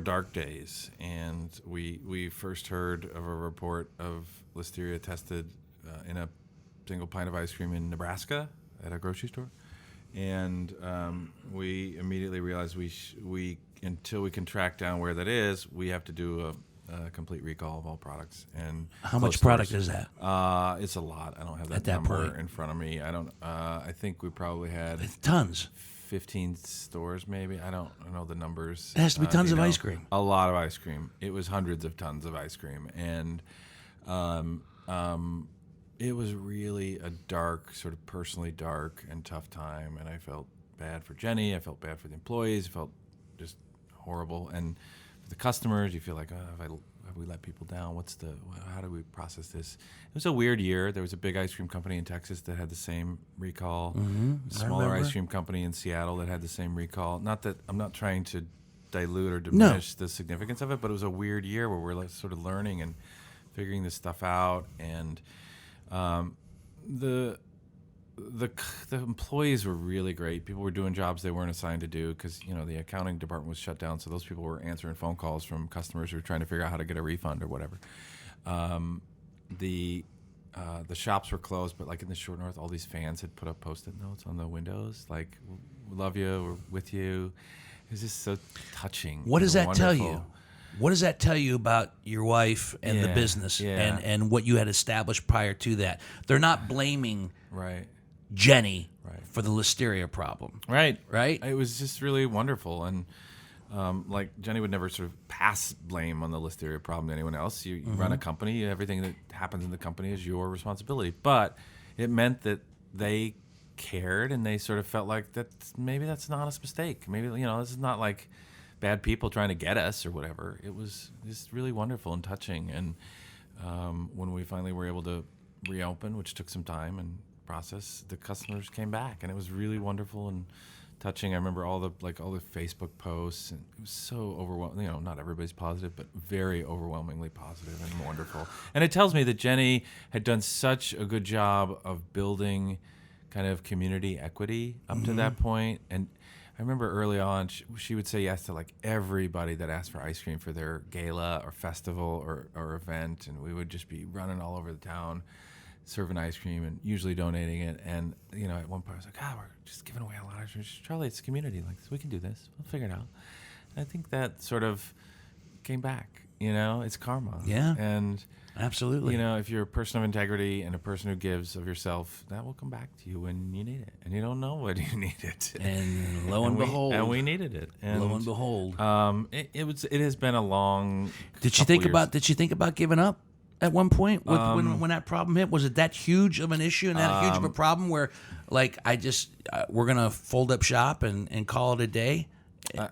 dark days, and we first heard of a report of listeria tested in a single pint of ice cream in Nebraska at a grocery store, and we immediately realized we until we can track down where that is, we have to do a complete recall of all products. And How much product is that? It's a lot. I don't have At that that number point? in front of me. I don't. I think we probably had Tons. 15 stores, maybe. I don't know the numbers. It has to be tons you of know, ice cream. A lot of ice cream. It was hundreds of tons of ice cream, and it was really a dark, sort of personally dark and tough time. And I felt bad for Jeni. I felt bad for the employees. I felt just horrible. And for the customers, you feel like, have we let people down? How do we process this? It was a weird year. There was a big ice cream company in Texas that had the same recall. A smaller ice cream company in Seattle that had the same recall. Not that I'm not trying to dilute or diminish the significance of it, but it was a weird year where we're sort of learning and figuring this stuff out. And the employees were really great. People were doing jobs they weren't assigned to do because the accounting department was shut down. So those people were answering phone calls from customers who were trying to figure out how to get a refund or whatever. The shops were closed, but like in the Short North, all these fans had put up Post-it notes on the windows, like "We love you, we're with you." It was just so touching. What does that tell you? wonderful. What does that tell you about your wife and the Yeah, business yeah. and what you had established prior to that? They're not blaming Right. Jeni Right. for the listeria problem. Right. Right? It was just really wonderful. And like Jeni would never sort of pass blame on the listeria problem to anyone else. You run a company, everything that happens in the company is your responsibility. But it meant that they cared and they sort of felt like maybe that's an honest mistake. Maybe, this is not like bad people trying to get us or whatever. It was just really wonderful and touching. And when we finally were able to reopen, which took some time and process, the customers came back, and it was really wonderful and touching. I remember all the Facebook posts, and it was so overwhelming. Not everybody's positive, but very overwhelmingly positive and wonderful. And it tells me that Jeni had done such a good job of building kind of community equity up to that point. And I remember early on, she would say yes to like everybody that asked for ice cream for their gala or festival or event, and we would just be running all over the town serving ice cream and usually donating it. And at one point I was like, we're just giving away a lot of ice cream. CharlY, it's community. Like, we can do this. We'll figure it out. And I think that sort of came back. It's karma. Yeah. And Absolutely. if you're a person of integrity and a person who gives of yourself, that will come back to you when you need it. And you don't know when you need it. And lo and behold. we needed it. And lo and behold. it has been a long. Did she couple think years. about? Did she think about giving up at one point when that problem hit? Was it that huge of an issue and that huge of a problem where, like, we're gonna fold up shop and call it a day?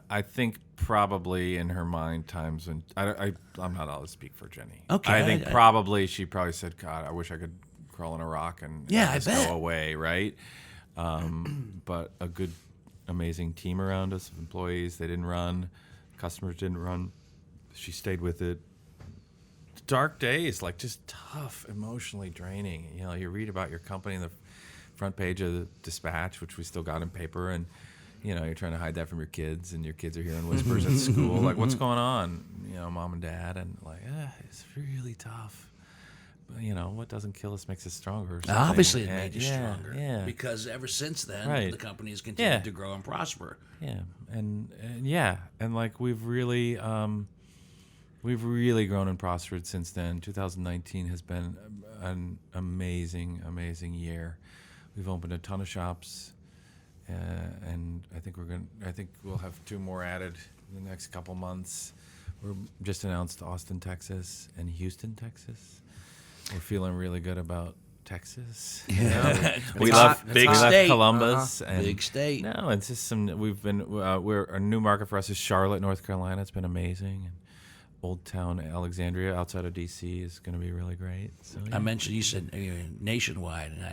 I think probably in her mind times when I'm not allowed to speak for Jeni. Okay, I think probably she probably said, "God, I wish I could crawl in a rock and I just bet. go away." Right. But a good, amazing team around us of employees. They didn't run. Customers didn't run. She stayed with it. Dark days, like just tough, emotionally draining. You read about your company in the front page of the Dispatch, which we still got in paper, and you're trying to hide that from your kids, and your kids are hearing whispers at school, like, what's going on? Mom and dad, and like, it's really tough. But, what doesn't kill us makes us stronger. Or something. Obviously, it made you stronger. Yeah. Because ever since then, Right. the company has continued to grow and prosper. Yeah, and like we've really grown and prospered since then. 2019 has been an amazing year. We've opened a ton of shops, and I think we'll have 2 more added in the next couple months. We're just announced Austin, Texas, and Houston, Texas. We're feeling really good about Texas. Yeah. We love state. Columbus. And Big state. No, it's just a new market for us is Charlotte, North Carolina. It's been amazing. And Old Town Alexandria outside of DC is going to be really great. So, yeah. I mentioned, you said nationwide, and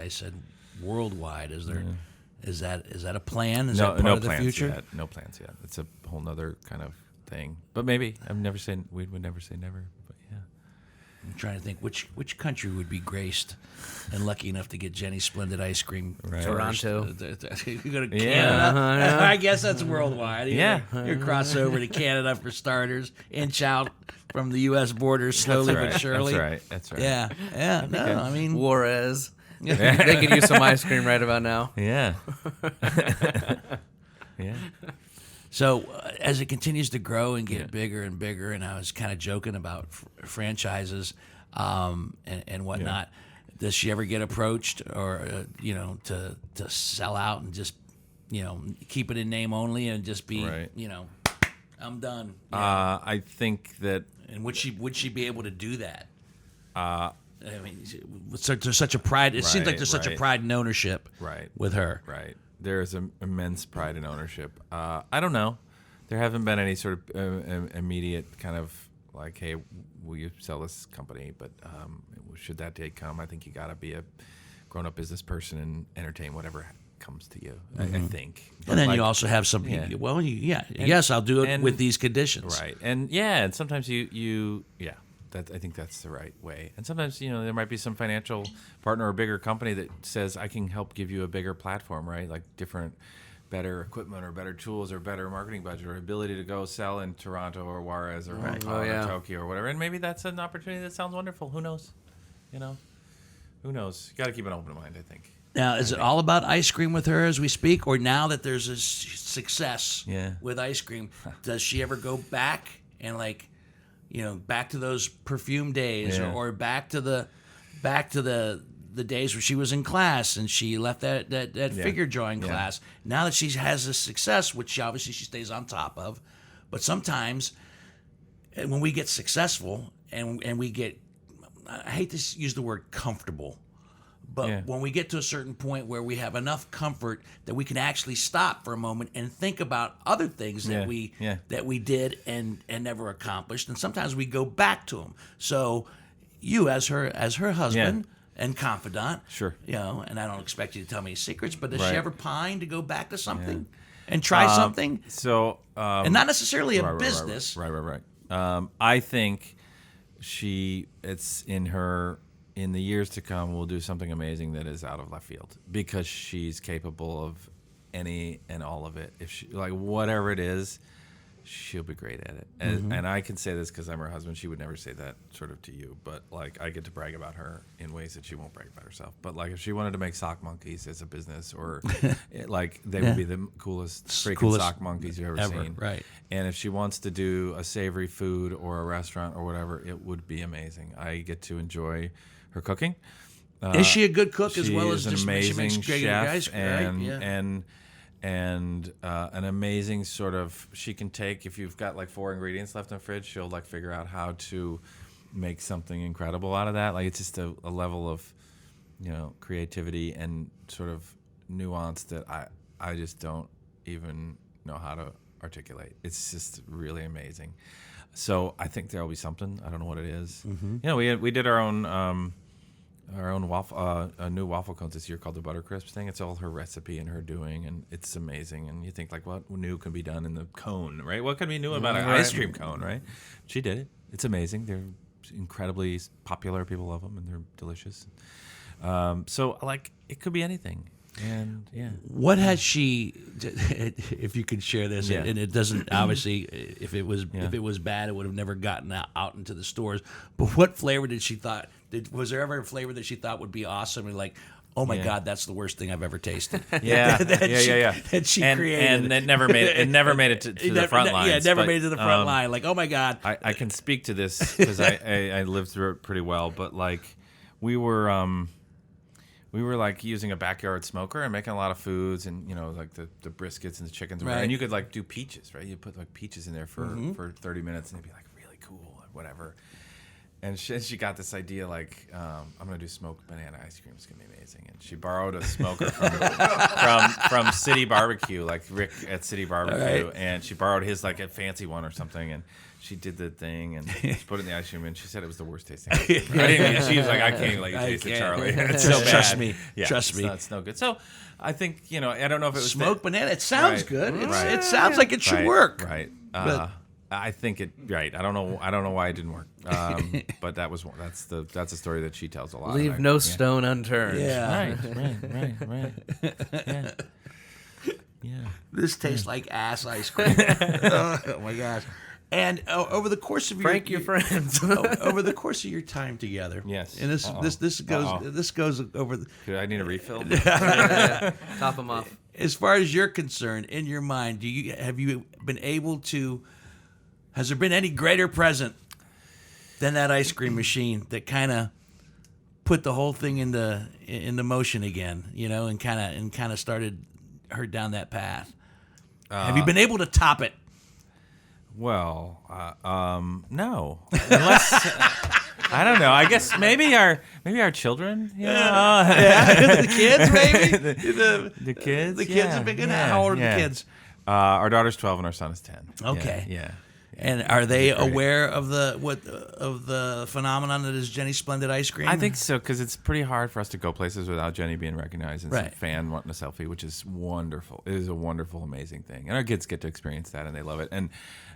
I said worldwide. Is there, is that a plan? Is that part of the future? Yet. No plans yet. It's a whole nother kind of thing. But maybe. We would never say never. But yeah. I'm trying to think which country would be graced and lucky enough to get Jeni's Splendid Ice Cream. Right. Toronto. You go to Canada. I guess that's worldwide. Yeah. You cross over to Canada for starters. Inch out from the U.S. border slowly but surely. That's right. Yeah. No, I mean, Juarez. They could use some ice cream right about now. Yeah. Yeah. So as it continues to grow and get bigger and bigger, and I was kind of joking about franchises and whatnot. Does she ever get approached or to sell out and just keep it in name only and just be I'm done? I think that. And would she be able to do that? I mean, there's such a pride. It seems like there's such a pride and ownership with her. Right. There is immense pride and ownership. I don't know. There haven't been any sort of immediate kind of like, hey, will you sell this company? But should that day come, I think you got to be a grown-up business person and entertain whatever comes to you, I think. And then you also have some, yes, I'll do it with these conditions. Right. And sometimes I think that's the right way. And sometimes, there might be some financial partner or a bigger company that says, I can help give you a bigger platform, right? Like better equipment or better tools or better marketing budget or ability to go sell in Toronto or Juarez or Hong Kong or Tokyo or whatever. And maybe that's an opportunity that sounds wonderful. Who knows? Who knows? You got to keep an open mind, I think. Now, is it all about ice cream with her as we speak? Or now that there's a success with ice cream, does she ever go back and back to those perfume days, or back to the days where she was in class and she left that figure drawing class. Now that she has this success, which obviously she stays on top of, but sometimes when we get successful and we get, I hate to use the word comfortable, but when we get to a certain point where we have enough comfort that we can actually stop for a moment and think about other things that we did and never accomplished, and sometimes we go back to them. So, you as her husband and confidant, sure, and I don't expect you to tell me secrets, but does she ever pine to go back to something and try something? So, and not necessarily a business. Right. I think it's in her. In the years to come, we'll do something amazing that is out of left field because she's capable of any and all of it. If she whatever it is, she'll be great at it. And I can say this because I'm her husband. She would never say that sort of to you, but I get to brag about her in ways that she won't brag about herself. But if she wanted to make sock monkeys as a business, or they would be the coolest sock monkeys you've ever seen. Right. And if she wants to do a savory food or a restaurant or whatever, it would be amazing. I get to enjoy her cooking. Is she a good cook as well as an just amazing she makes great chef guys? And an amazing sort of, she can take, if you've got 4 ingredients left in the fridge, she'll figure out how to make something incredible out of that. It's just a level of creativity and sort of nuance that I just don't even know how to articulate. It's just really amazing. So I think there'll be something. I don't know what it is. We did our own new waffle cones this year called the Butter Crisp thing. It's all her recipe and her doing, and it's amazing. And you think what new can be done in the cone, right? What can be new about an ice cream cone, right? She did it. It's amazing. They're incredibly popular. People love them, and they're delicious. So it could be anything. And yeah. What has she? If you could share this, Yeah. and it doesn't obviously. If it was bad, it would have never gotten out into the stores. But what flavor did she thought? Was there ever a flavor that she thought would be awesome? And like, oh my God, that's the worst thing I've ever tasted. Yeah, That she created, and it never made it. It never made it to the front lines. Yeah, it never made it to the front line. Like, oh my God. I can speak to this because I lived through it pretty well. But like, we were like using a backyard smoker and making a lot of foods, and like the briskets and the chickens, right. And you could like do peaches, right? You put like peaches in there for 30 minutes, and it'd be like really cool or whatever. And she got this idea like, I'm gonna do smoked banana ice cream. It's gonna be amazing. And she borrowed a smoker from City Barbecue, like Rick at City Barbecue, right. and she borrowed his like a fancy one or something, and she did the thing and she put it in the ice cream, and she said it was the worst tasting. She was like, I can't even let you taste it, CharlY. It's so bad. Trust me. Yeah, Trust me. It's no good. So I think I don't know if it was smoked banana. It sounds Right. good. Right. It sounds like it should work. Right. But- I think it. Right. I don't know why it didn't work. But that's the story that she tells a lot. Leave no stone unturned. Yeah. Right. Yeah. This tastes like ass ice cream. Oh my gosh. And over the course of Prank your friends. over the course of your time together. Yes. And this goes over. Could I need a refill? Top them off. As far as you're concerned, in your mind, have you been able to? Has there been any greater present than that ice cream machine that kind of put the whole thing into motion again? And kind of started her down that path. Have you been able to top it? Well, no. Unless I don't know. I guess maybe our children. The kids, maybe The kids. The kids are big enough. How old are the kids? Our daughter's 12 and our son is 10. Okay. Yeah. And are they aware of the phenomenon that is Jeni Splendid ice cream? I think so, because it's pretty hard for us to go places without Jeni being recognized and some Right. fan wanting a selfie, which is wonderful. It is a wonderful, amazing thing. And our kids get to experience that, and they love it. And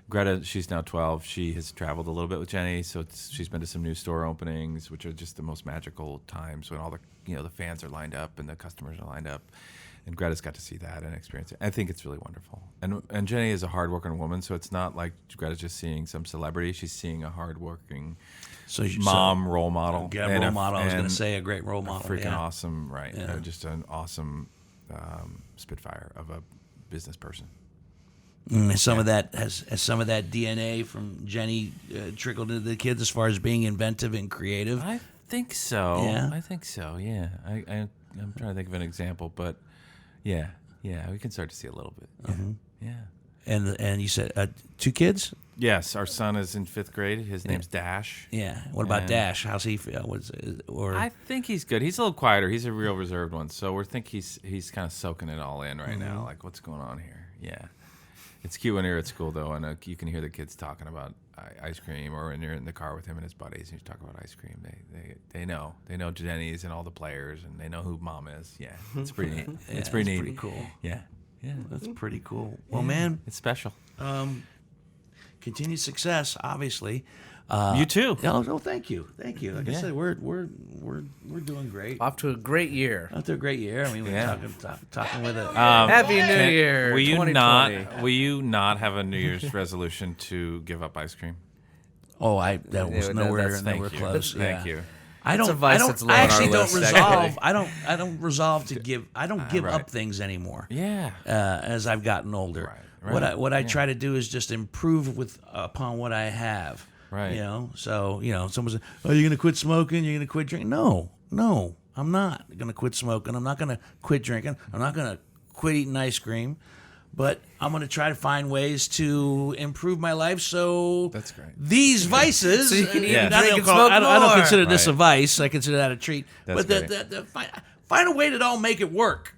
Greta, she's now 12. She has traveled a little bit with Jeni, so she's been to some new store openings, which are just the most magical times when all the fans are lined up and the customers are lined up. And Greta's got to see that and experience it. I think it's really wonderful. And Jeni is a hardworking woman, so it's not like Greta's just seeing some celebrity. She's seeing a hardworking mom role model. Yeah, role model. I was going to say a great role model. Freaking awesome, right? Yeah. Just an awesome spitfire of a business person. Some of that has some of that DNA from Jeni trickled into the kids as far as being inventive and creative. I think so. Yeah? I think so. Yeah. I'm trying to think of an example, but yeah, we can start to see a little bit. Yeah. And you said 2 kids? Yes, our son is in 5th grade. His name's Dash. Yeah. What about Dash? How's he feel? I think he's good. He's a little quieter. He's a real reserved one. So we think he's kind of soaking it all in right now. Like, what's going on here? Yeah. It's cute when you're at school, though, and you can hear the kids talking about ice cream, or when you're in the car with him and his buddies and you talk about ice cream. They know Jeni's and all the players, and they know who Mom is. Yeah, it's pretty neat. It's pretty neat. Pretty cool. Yeah. That's pretty cool. Well, man, It's special. continued success, obviously. You too. No, thank you. Like I said, we're doing great. Off to a great year. After a great year. I mean, we're Yeah. talking with it. Happy New Year. Will you 2020. will you not have a New Year's resolution to give up ice cream? That was nowhere Thank you. close. Thank Yeah. you. I That's don't. a vice I don't. that's low I on our actually don't list, resolve. actually. I don't resolve to give. I don't give Right. up things anymore. Yeah. As I've gotten older, Right. What I try to do is just improve upon what I have. Right. So someone says, "Oh, you're gonna quit smoking? You're gonna quit drinking?" No, I'm not gonna quit smoking. I'm not gonna quit drinking. I'm not gonna quit eating ice cream. But I'm going to try to find ways to improve my life. So That's great. these vices, So you can eat and I drink don't and call- smoke I don't more. consider this a Right. vice. I consider that a treat. That's but great. find a way that I'll make it work.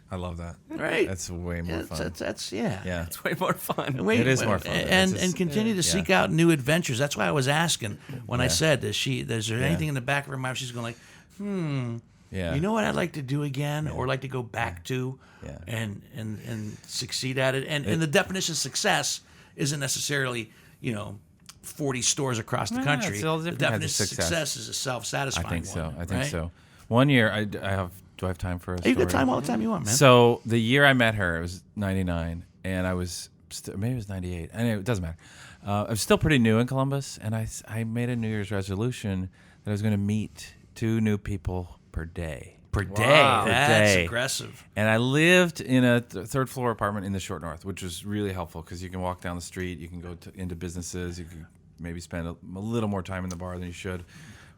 I love that. Right. That's way more fun. That's Yeah. It's way more fun. It is more fun. And continue to seek out new adventures. That's why I was asking when I said, is there anything in the back of her mind she's going like, Yeah. you know what I'd like to do again, or like to go back to, Yeah. and succeed at it. And the definition of success isn't necessarily 40 stores across the country. it's all The different kinds definition of of success. success is a self-satisfying I think so. one. I think right? so. One year, I have Do I have time for a You story? got time all the time you want, man. So the year I met her, it was 99, and I was maybe it was 98. Anyway, it doesn't matter. I was still pretty new in Columbus, and I made a New Year's resolution that I was going to meet 2 new people per day. Per day. Wow. That's day. aggressive. And I lived in a third floor apartment in the Short North, which was really helpful because you can walk down the street, you can go into businesses, you can maybe spend a little more time in the bar than you should.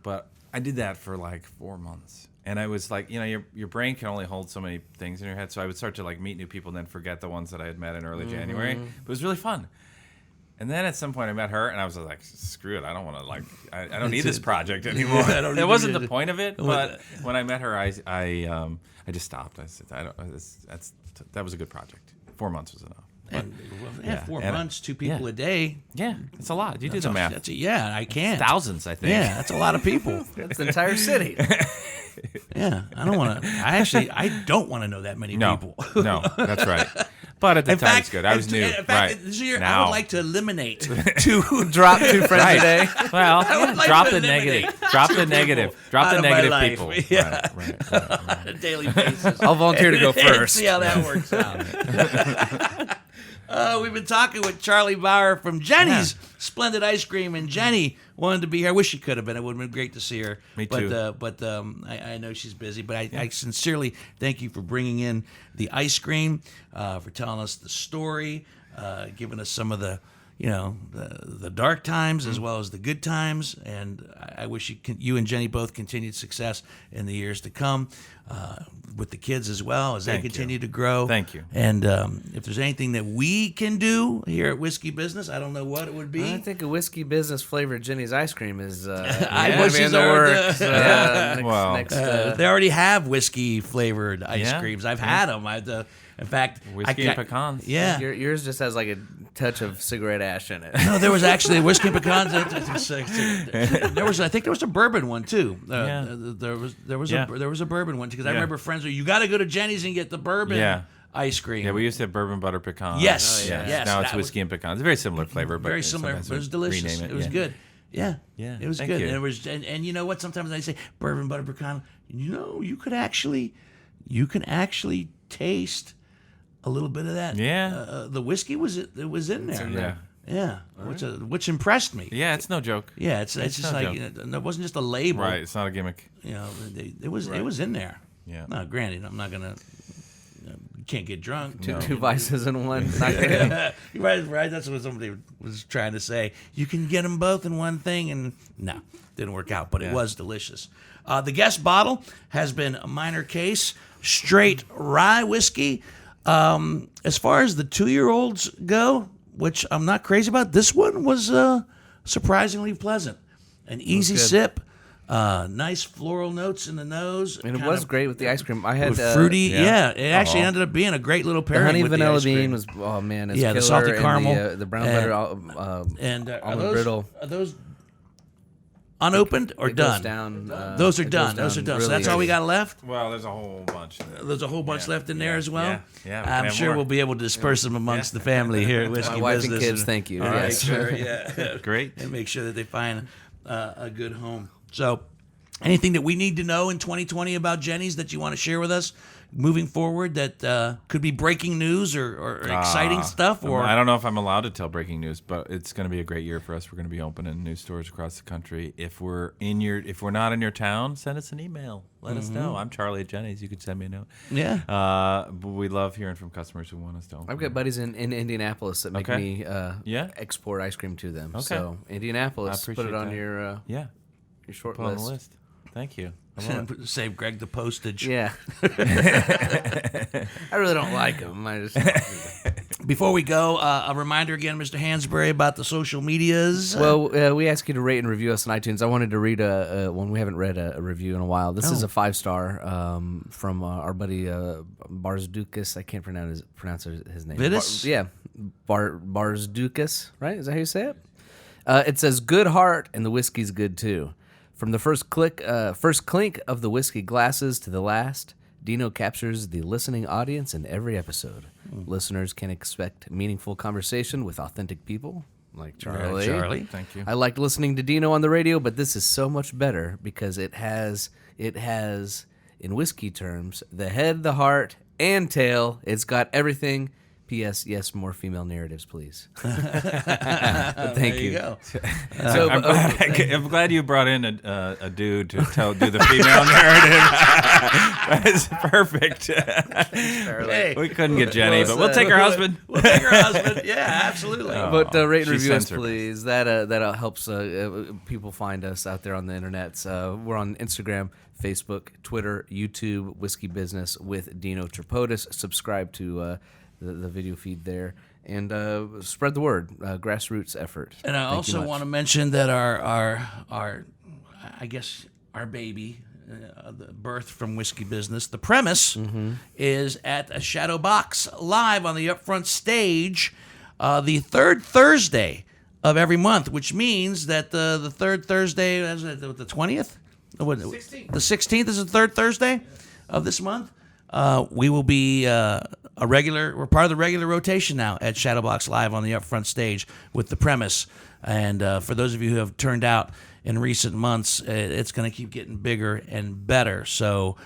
But I did that for like 4 months. And I was like, your brain can only hold so many things in your head. So I would start to like meet new people and then forget the ones that I had met in early January. But it was really fun. And then at some point I met her and I was like, screw it. I don't want to I don't need this project anymore. It wasn't the point of it. But when I met her, I just stopped. I said, that was a good project. 4 months was enough. And 4 months, 2 people a day. Yeah, it's a lot. You do the math. I can't. Thousands, I think. Yeah, that's a lot of people. That's the entire city. Yeah, I don't want to. I don't want to know that many people. No, that's right. But at the time, it's good. I was new. In fact, right. this year, I Now. would like to eliminate 2. Drop 2 friends a day. Well, would like drop to the eliminate negative. Drop the negative. Drop out the of my negative life. people. Yeah. Right. On a daily basis. I'll volunteer to go first. See how that works out. We've been talking with CharlY Bauer from Jeni'S Splendid Ice Cream, and Jeni wanted to be here. I wish she could have been. It would have been great to see her. Me too. But I know she's busy. But I sincerely thank you for bringing in the ice cream, for telling us the story, giving us some of the the dark times as well as the good times. And I wish you and Jeni both continued success in the years to come, with the kids as well as they continue to grow. Thank you. And if there's anything that we can do here at Whiskey Business, I don't know what it would be. I think a whiskey business flavored Jeni's ice cream is. I wish in it's the already- works. Well, They already have whiskey flavored ice Yeah. creams. I've had them. In fact, Whiskey and pecans. Yeah. Yours just has like a touch of cigarette ash in it. No, there was actually whiskey and pecans. I think there was a bourbon one too. There was a bourbon one because I remember friends were, you got to go to Jeni's and get the bourbon ice cream. Yeah, we used to have bourbon butter pecan. Yes. Oh, yeah. Yes, Now it's that whiskey and pecans. It's a very similar flavor, but very similar, but it was delicious. It was good. Yeah, Yeah, it was thank good. you. And it was, and you know what? Sometimes I say bourbon butter pecan. You can actually taste a little bit of that. Yeah. The whiskey was in there. Yeah. Yeah, which impressed me. Yeah, it's no joke. Yeah, it's just no like joke. it wasn't just a label. Right, it's not a gimmick. It was in there. Yeah. Now, granted, I'm not gonna. You can't get drunk. Two vices in one. Not good. Right. That's what somebody was trying to say. You can get them both in one thing, and no, didn't work out. But it was delicious. The guest bottle has been a Minor Case Straight Rye Whiskey. As far as the 2-year-olds go, which I'm not crazy about, this one was surprisingly pleasant. An easy sip. Nice floral notes in the nose. And it was great with the ice cream. I had With fruity, yeah. it actually ended up being a great little the pairing honey with vanilla the ice cream. bean was it's Yeah, killer. the salty and caramel. the brown butter and are almond brittle. those unopened or It goes done? down, Those are it goes done. Those are done. So really that's all we early. got left. Well, there's a whole bunch. There's a whole bunch left in there yeah, as well. yeah, yeah, we can I'm have sure more. we'll be able to disperse them amongst the family here at Whiskey My wife Business. and kids, thank you. All right, Yes. sure, yeah. Great. And make sure that they find a good home. So, anything that we need to know in 2020 about Jeni'S that you want to share with us moving forward that could be breaking news or exciting stuff? Or I don't know if I'm allowed to tell breaking news, but it's going to be a great year for us. We're going to be opening new stores across the country. If we're not in your town, send us an email. Let us know. I'm CharlY at Jeni'S. You can send me a note. Yeah. But we love hearing from customers who want us to open. I've got buddies in Indianapolis that make me export ice cream to them. Okay. So Indianapolis, I put it appreciate on that. your Yeah. short Put on list. the list. Thank you. I love it. Save Greg the postage. Yeah. I really don't like them. I just Before we go, a reminder again, Mr. Hansberry, about the social medias. Well, we ask you to rate and review us on iTunes. I wanted to read one. We haven't read a review in a while. This is a 5-star from our buddy Barzdukas. I can't pronounce his name. Vidis? Barzdukas, right? Is that how you say it? It says, "Good heart, and the whiskey's good too. From the first clink of the whiskey glasses to the last, Dino captures the listening audience in every episode. Listeners can expect meaningful conversation with authentic people like CharlY. CharlY. Thank you. I liked listening to Dino on the radio, but this is so much better because it in whiskey terms, the head, the heart, and tail. It's got everything. P.S. Yes, more female narratives, please. Thank There you go. So, I'm glad you brought in a dude to do the female narrative. That's perfect. Hey, We couldn't get Jenny, but we'll take her husband. We'll take her husband. Yeah, absolutely. But rate and She review us, sends her. please. That helps people find us out there on the internet. So we're on Instagram, Facebook, Twitter, YouTube, Whiskey Business with Dino Tripodis. Subscribe to the video feed there. And spread the word. Grassroots effort. And I Thank you also much. want to mention that our I guess our baby, the birth from Whiskey Business, the premise is at a Shadow Box live on the upfront stage, the third Thursday of every month, which means that the third Thursday, is it the 20th? The 16th is the third Thursday of this month. We will be we're part of the regular rotation now at Shadowbox Live on the upfront stage with the premise. And for those of you who have turned out in recent months, it's going to keep getting bigger and better. So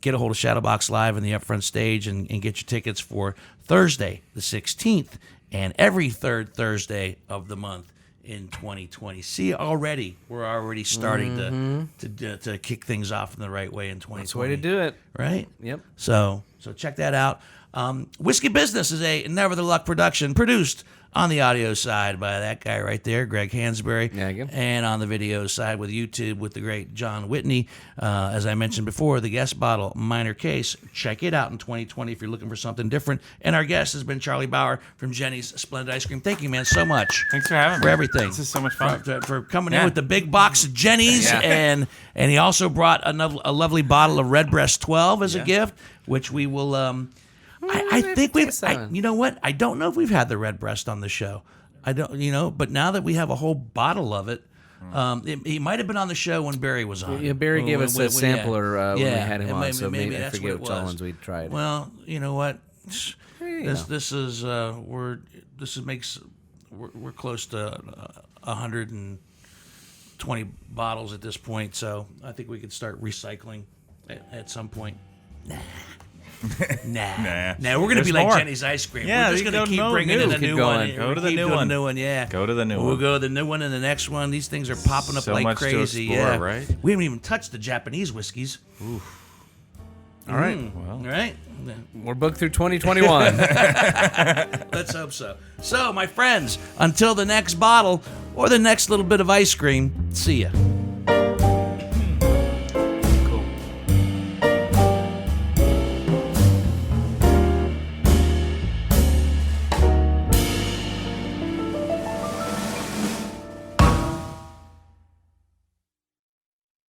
get a hold of Shadowbox Live on the upfront stage and get your tickets for Thursday, the 16th, and every third Thursday of the month in 2020. See, we're already starting to kick things off in the right way in 2020. That's the way to do it. Right? Yep. So check that out. Whiskey Business is a Never the Luck production, produced on the audio side by that guy right there, Greg Hansberry, Yeah, you go. and on the video side with YouTube with the great John Whitney. As I mentioned before, the guest bottle, Minor Case. Check it out in 2020 if you're looking for something different. And our guest has been CharlY Bauer from Jeni'S Splendid Ice Cream. Thank you, man, so much. Thanks for having me. For everything. This is so much fun. For coming in Yeah. with the big box of Jeni'S, Yeah. and he also brought a lovely bottle of Redbreast 12 as a Yeah. gift, which we will. I think we've. someone. You know what? I don't know if we've had the Redbreast on the show. I don't. But now that we have a whole bottle of it, he might have been on the show when Barry was on. Yeah, Barry gave us a sampler when we had him and on, so maybe I that's forget what which it was. ones we tried. Well, you know what? you know. We're close to 120 bottles at this point, so I think we could start recycling at some point. Nah. We're gonna There's be like more. Jeni'S ice cream. Yeah, we're just you gonna don't keep know. bringing in a Keep new going. one. Go to the Keep new doing one. the new one. Yeah. Go to the new We'll one. go to the new one and the next one. These things are popping up So like much to crazy. explore, Yeah, right? We haven't even touched the Japanese whiskeys. All right. Well, All right. We're booked through 2021. Let's hope so. So, my friends, until the next bottle or the next little bit of ice cream, see ya.